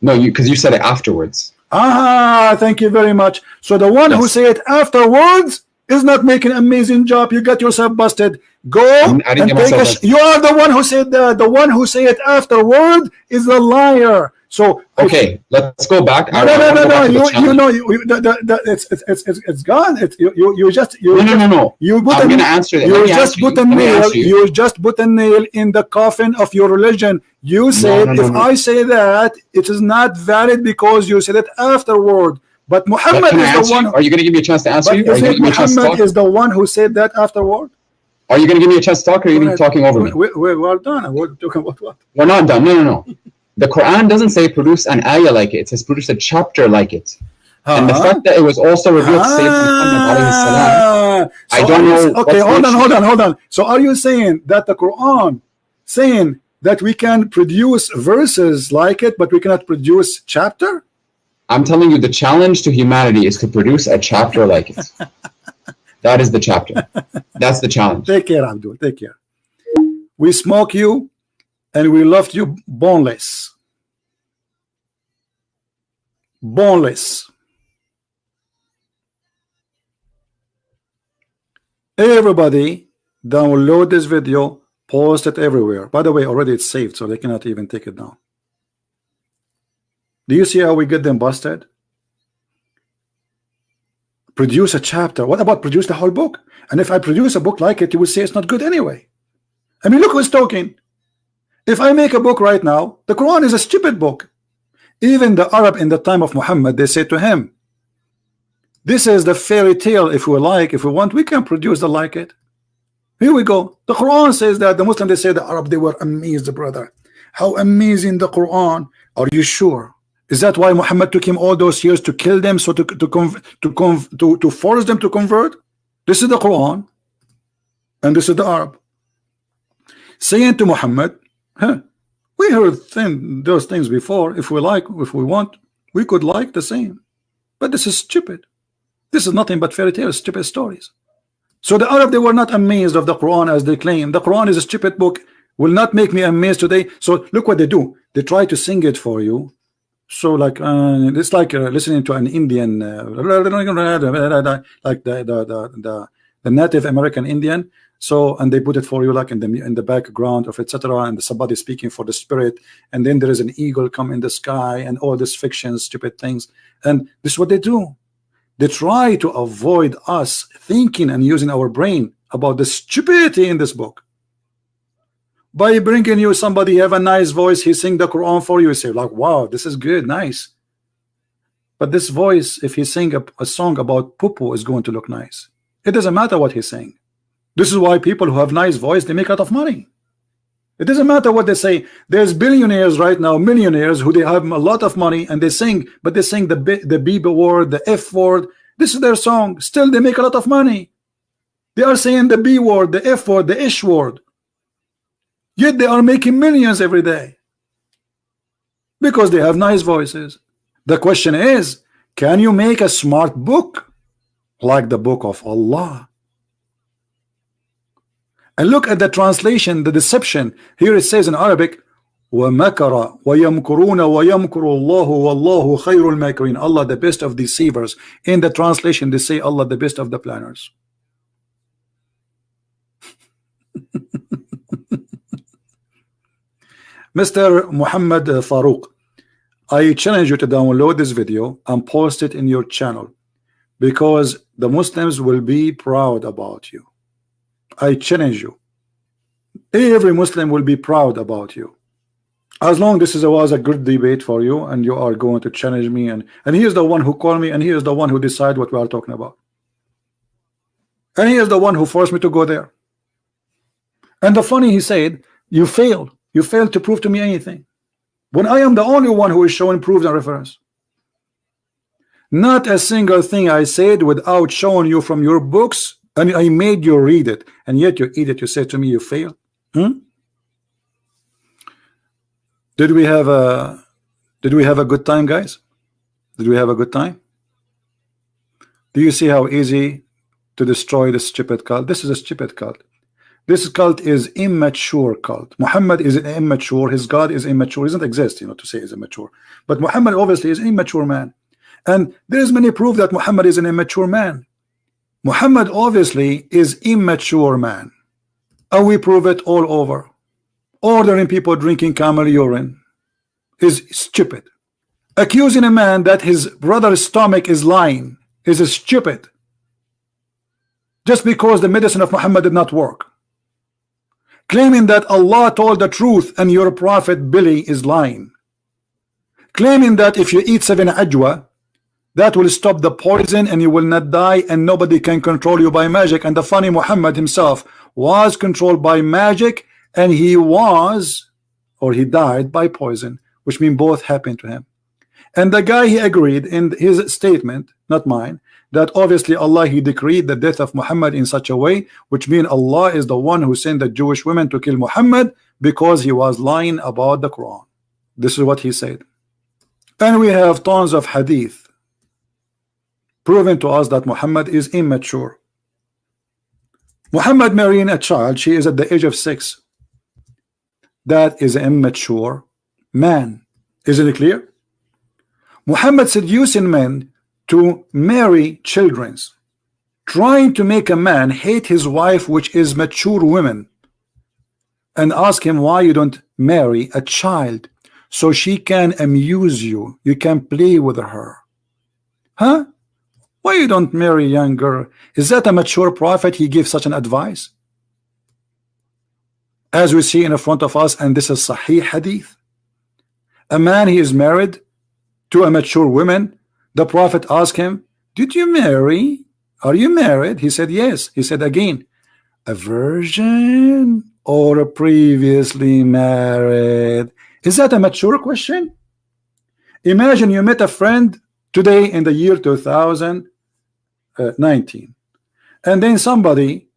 No, because you said it afterwards. Thank you very much. So the one who said it afterwards is not making an amazing job. You got yourself busted. Go and take a. You are the one who said that. The one who said it afterward is a liar. So okay, let's go back. No. You know, it's gone. You just no. I'm going to answer that. You just put a nail in the coffin of your religion. You said if I say that, it is not valid because you said it afterward. But Muhammad is the one. Are you going to give me a chance to answer you? Muhammad is the one who said that afterward. Are you going to give me a chance to talk, or are you going to be talking over me? We're done. We're talking about what? We're not done. No. The Quran doesn't say produce an ayah like it. It says produce a chapter like it. And the fact that it was also revealed to Sayyidina Muhammad alayhi salam, I don't know. Okay, hold on. So are you saying that the Quran saying that we can produce verses like it, but we cannot produce chapter? I'm telling you, the challenge to humanity is to produce a chapter like it. That is the chapter. That's the challenge. Take care, Abdul. Take care. We smoke you and we left you boneless. Boneless. Everybody download this video, post it everywhere. By the way, already it's saved, so they cannot even take it down. Do you see how we get them busted? Produce a chapter. What about produce the whole book? And if I produce a book like it, you will say it's not good anyway. I mean, look who's talking. If I make a book right now, the Quran is a stupid book. Even the Arab in the time of Muhammad, they said to him, this is the fairy tale. If we like, if we want, we can produce the like it. Here we go. The Quran says that. The Muslim, they say the Arab, they were amazed, brother. How amazing the Quran. Are you sure? Is that why Muhammad took him all those years to kill them, so to force them to convert? This is the Quran, and this is the Arab saying to Muhammad, huh, we heard those things before. If we like, if we want, we could like the same. But this is stupid. This is nothing but fairy tales, stupid stories. So the Arab, they were not amazed of the Quran as they claim. The Quran is a stupid book, will not make me amazed today. So look what they do. They try to sing it for you. So like it's like listening to an Indian like the Native American Indian. So, and they put it for you like in the background of etc. and somebody speaking for the spirit, and then there is an eagle come in the sky and all this fiction, stupid things. And this is what they do. They try to avoid us thinking and using our brain about the stupidity in this book. By bringing you somebody have a nice voice, he sing the Quran for you, you say like, wow, this is good, nice. But this voice, if he sing a song about poo-poo, is going to look nice. It doesn't matter what he's saying. This is why people who have nice voice, they make a lot of money. It doesn't matter what they say. There's billionaires right now, millionaires, who they have a lot of money and they sing, but they sing the B word, the F word. This is their song. Still, they make a lot of money. They are saying the B word, the F word, the ish word. Yet they are making millions every day because they have nice voices. The question is, can you make a smart book like the book of Allah? And look at the translation, the deception. Here it says in Arabic, وَمَكَرَ وَيَمْكُرُونَ وَيَمْكُرُ اللَّهُ وَاللَّهُ خَيْرُ الْمَاكِرِينَ. Allah, the best of deceivers. In the translation, they say Allah, the best of the planners. Mr. Muhammad Farouk, I challenge you to download this video and post it in your channel, because the Muslims will be proud about you. I challenge you. Every Muslim will be proud about you. As long as this was a good debate for you and you are going to challenge me, and he is the one who called me, and he is the one who decide what we are talking about. And he is the one who forced me to go there. And the funny, he said, you failed. You failed to prove to me anything. When I am the only one who is showing proofs and reference. Not a single thing I said without showing you from your books, and I made you read it, and yet you eat it. You say to me you fail. Did we have a good time, guys? Did we have a good time? Do you see how easy to destroy this stupid cult? This is a stupid cult. This cult is immature cult. Muhammad is immature. His God is immature. He doesn't exist, to say he's immature. But Muhammad obviously is an immature man. And there is many proof that Muhammad is an immature man. Muhammad obviously is immature man. And we prove it all over. Ordering people drinking camel urine is stupid. Accusing a man that his brother's stomach is lying is stupid. Just because the medicine of Muhammad did not work. Claiming that Allah told the truth and your prophet Billy is lying. Claiming that if you eat 7 ajwa, that will stop the poison and you will not die and nobody can control you by magic. And the funny, Muhammad himself was controlled by magic, and he died by poison, which means both happened to him. And the guy, he agreed in his statement, not mine, that obviously Allah, he decreed the death of Muhammad in such a way, which means Allah is the one who sent the Jewish women to kill Muhammad because he was lying about the Quran. This is what he said. And we have tons of hadith proving to us that Muhammad is immature. Muhammad marrying a child, she is at the age of 6. That is an immature man. Isn't it clear? Muhammad seducing men to marry children, trying to make a man hate his wife, which is mature women, and ask him why you don't marry a child so she can amuse you, you can play with her. Huh? Why you don't marry a young girl? Is that a mature prophet? He gives such an advice, as we see in front of us, and this is Sahih hadith. A man, he is married to a mature woman. The prophet asked him, did you marry? Are you married? He said yes. He said again, a virgin or a previously married? Is that a mature question? Imagine you met a friend today in the year 2019, and then somebody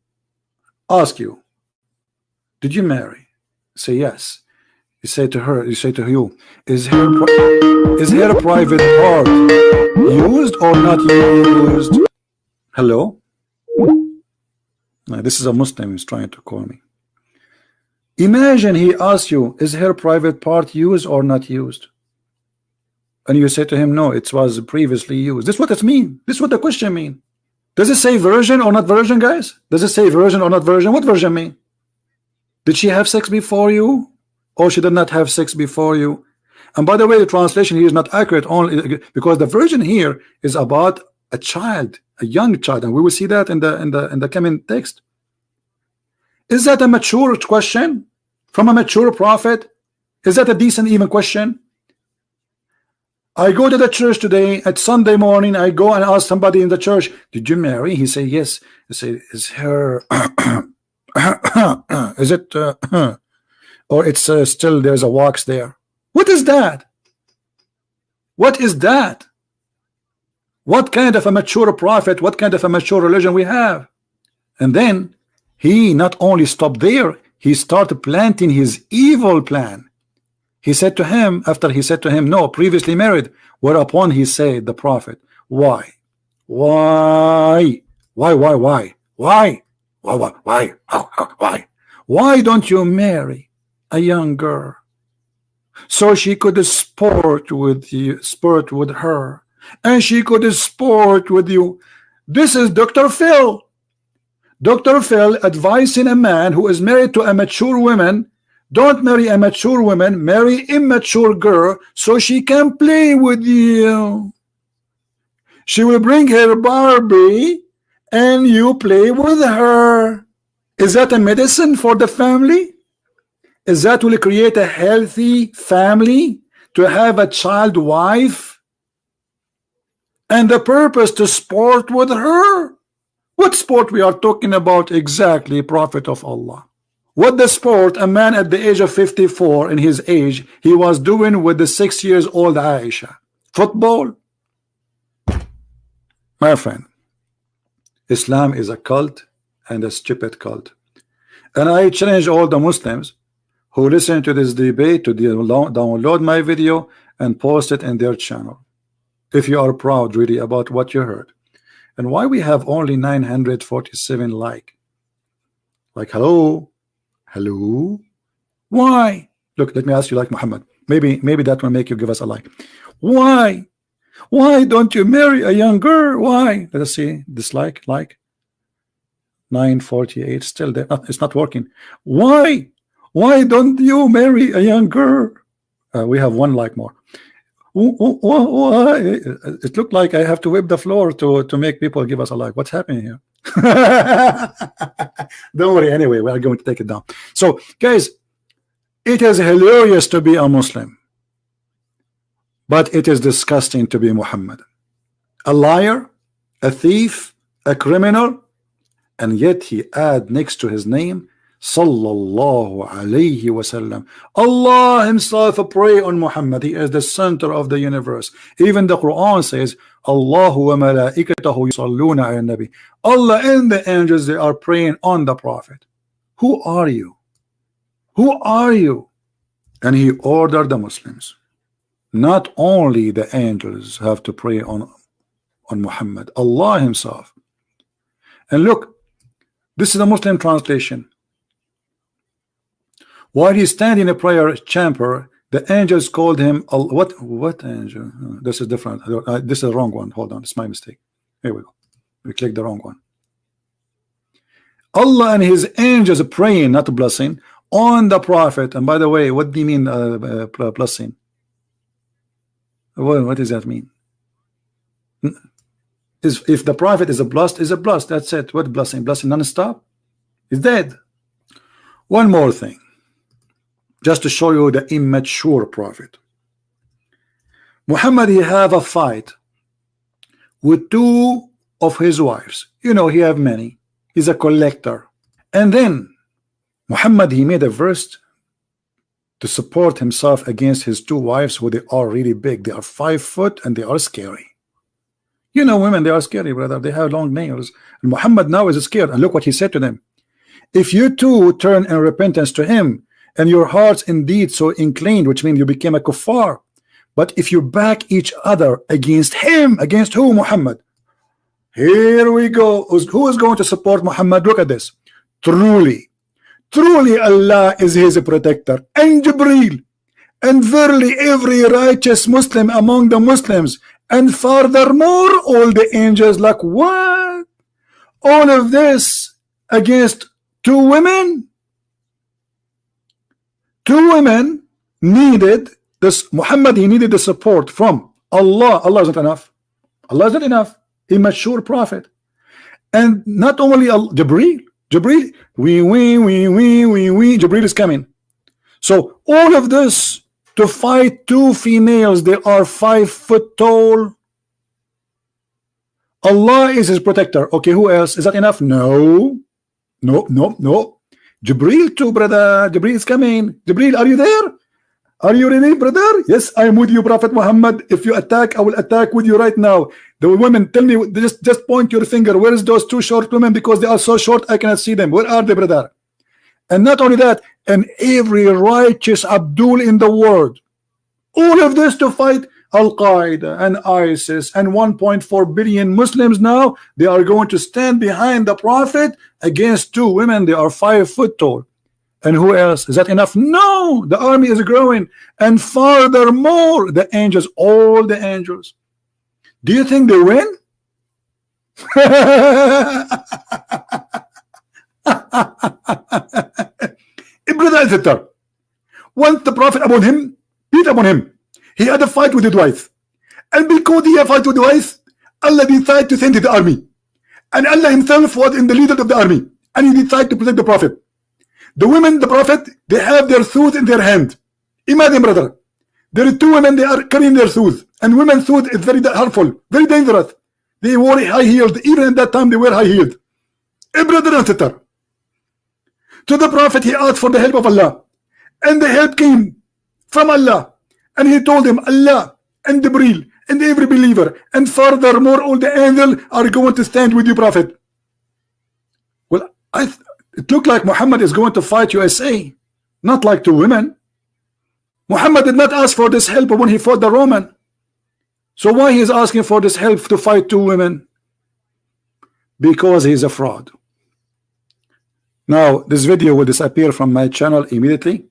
asks you, did you marry? Say yes. You say to her, you say to you, is her private part used or not used? Hello? Now, this is a Muslim who's trying to call me. Imagine he asks you, is her private part used or not used? And you say to him, no, it was previously used. This is what it means. This is what the question means. Does it say virgin or not virgin, guys? Does it say virgin or not virgin? What virgin mean? Did she have sex before you, or she did not have sex before you? And by the way, the translation here is not accurate only because the virgin here is about a child, a young child, and we will see that in the coming text. Is that a mature question from a mature prophet? Is that a decent even question? I go to the church today at Sunday morning. I go and ask somebody in the church, did you marry? He say yes. I say, is her is it or it's still there's a wax there? What is that? What is that? What kind of a mature prophet, what kind of a mature religion we have? And then he not only stopped there, he started planting his evil plan. He said to him, after he said to him, no, previously married, whereupon he said, the prophet, why? Why? Why don't you marry a young girl so she could sport with you, sport with her, and she could sport with you? This is Dr. Phil. Dr. Phil advising a man who is married to a mature woman, don't marry a mature woman, marry immature girl so she can play with you. She will bring her Barbie and you play with her. Is that a medicine for the family? Is that will create a healthy family to have a child wife? And the purpose to sport with her? What sport we are talking about exactly, Prophet of Allah? What the sport a man at the age of 54 in his age he was doing with the 6 years old Aisha? Football? My friend, Islam is a cult and a stupid cult. And I challenge all the Muslims who listen to this debate to download my video and post it in their channel, if you are proud really about what you heard. And why we have only 947 like, hello, why? Look, let me ask you, like Muhammad, maybe that will make you give us a like. Why don't you marry a young girl? Why? Let us see, dislike, like 948, still there. It's not working. Why don't you marry a young girl? We have one like more. Why? It looked like I have to whip the floor to make people give us a like. What's happening here? Don't worry, anyway, we are going to take it down. So guys, it is hilarious to be a Muslim, but it is disgusting to be Muhammad, a liar, a thief, a criminal, and yet he add next to his name Sallallahu alayhi wasallam. Allah himself pray on Muhammad. He is the center of the universe. Even the Quran says, Allahu wa malaikatahu yusalluna ala nabi. Allah and the angels, they are praying on the Prophet. Who are you? Who are you? And he ordered the Muslims. Not only the angels have to pray on Muhammad, Allah himself. And look, this is the Muslim translation. While he standing in a prayer chamber, the angels called him what angel? This is different. This is the wrong one. Hold on, it's my mistake. Here we go. We clicked the wrong one. Allah and his angels praying, not blessing, on the Prophet. And by the way, what do you mean blessing? What does that mean? If the Prophet is a blessed, is a blessed. That's it. What blessing? Blessing non-stop? He's dead. One more thing, just to show you the immature Prophet. Muhammad, he have a fight with two of his wives. You know, he have many. He's a collector. And then Muhammad, he made a verse to support himself against his two wives, who they are really big. They are 5 foot and they are scary. You know, women, they are scary, brother. They have long nails. And Muhammad now is scared. And look what he said to them. If you two turn in repentance to him, and your hearts indeed so inclined, which means you became a kuffar, but if you back each other against him, against who? Muhammad. Here we go. Who is going to support Muhammad? Look at this. Truly Allah is his protector, and Jibreel, and verily every righteous Muslim among the Muslims, and furthermore all the angels. Like what? All of this against two women? Two women needed this. Muhammad, he needed the support from Allah. Allah isn't enough. Allah isn't enough. Immature prophet. And not only Jibreel, Jibreel is coming. So all of this to fight two females, they are 5 foot tall. Allah is his protector. Okay, who else? Is that enough? No. Jibreel too, brother. Jibreel is coming. Jibreel, are you there? Are you ready, brother? Yes, I am with you, Prophet Muhammad. If you attack, I will attack with you right now. The women, tell me, just point your finger. Where is those two short women? Because they are so short, I cannot see them. Where are they, brother? And not only that, and every righteous Abdul in the world. All of this to fight Al-Qaeda and ISIS and 1.4 billion Muslims now. They are going to stand behind the Prophet against two women. They are 5 foot tall. And who else? Is that enough? No, the army is growing. And furthermore, the angels, all the angels. Do you think they win? Brother, once the Prophet upon him, beat upon him, he had a fight with his wife. And because he had a fight with the wife, Allah decided to send the army. And Allah himself was in the leader of the army. And he decided to protect the Prophet. The women, the Prophet, they have their swords in their hand. Imagine, brother, there are two women, they are carrying their swords, and women's sword is very harmful, very dangerous. They wore high heeled. Even at that time, they were high heeled. A brother and sister. To the Prophet, he asked for the help of Allah, and the help came from Allah. And he told him, Allah and Jibreel and every believer, and furthermore, all the angels are going to stand with you, Prophet. Well, it looked like Muhammad is going to fight USA, not like two women. Muhammad did not ask for this help when he fought the Roman. So why he is asking for this help to fight two women? Because he is a fraud. Now this video will disappear from my channel immediately,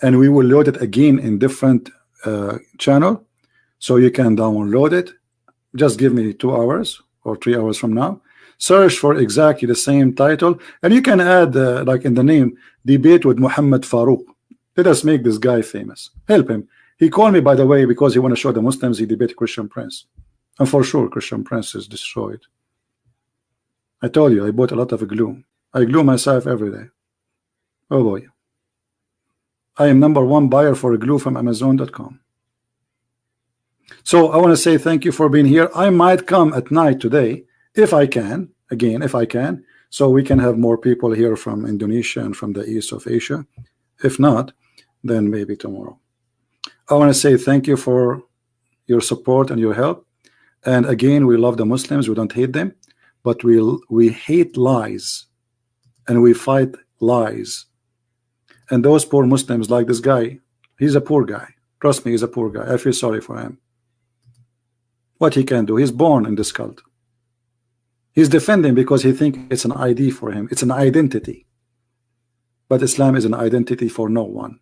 and we will load it again in different channel, so you can download it. Just give me 2 hours or 3 hours from now. Search for exactly the same title, and you can add like in the name, debate with Muhammad Farouk. Let us make this guy famous. Help him. He called me, by the way, because he want to show the Muslims he debate Christian Prince, and for sure Christian Prince is destroyed. I told you I bought a lot of glue. I glue myself every day. Oh boy, I am #1 buyer for glue from Amazon.com. So I want to say thank you for being here. I might come at night today if I can, again if I can, so we can have more people here from Indonesia and from the east of Asia. If not, then maybe tomorrow. I want to say thank you for your support and your help. And again, we love the Muslims. We don't hate them, but we hate lies, and we fight lies. And those poor Muslims, like this guy, he's a poor guy. Trust me, he's a poor guy. I feel sorry for him. What he can do? He's born in this cult. He's defending because he thinks it's an ID for him. It's an identity. But Islam is an identity for no one,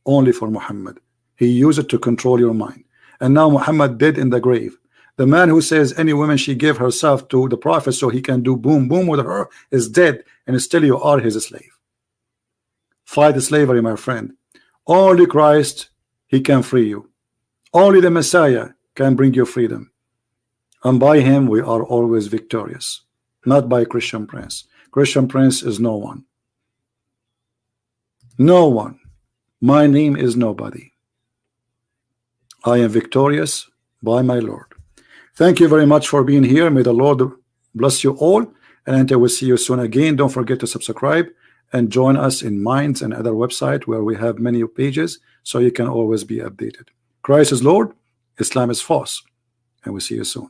only for Muhammad. He used it to control your mind. And now Muhammad dead in the grave. The man who says any woman she gave herself to the Prophet so he can do boom boom with her is dead, and still you are his slave. Fight slavery, my friend. Only Christ, he can free you. Only the Messiah can bring you freedom. And by him we are always victorious, not by Christian Prince. Christian Prince is no one. No one. My name is nobody. I am victorious by my Lord. Thank you very much for being here. May the Lord bless you all, and until we see you soon again, don't forget to subscribe and join us in Minds and other website where we have many pages, so you can always be updated. Christ is Lord, Islam is false, and we'll see you soon.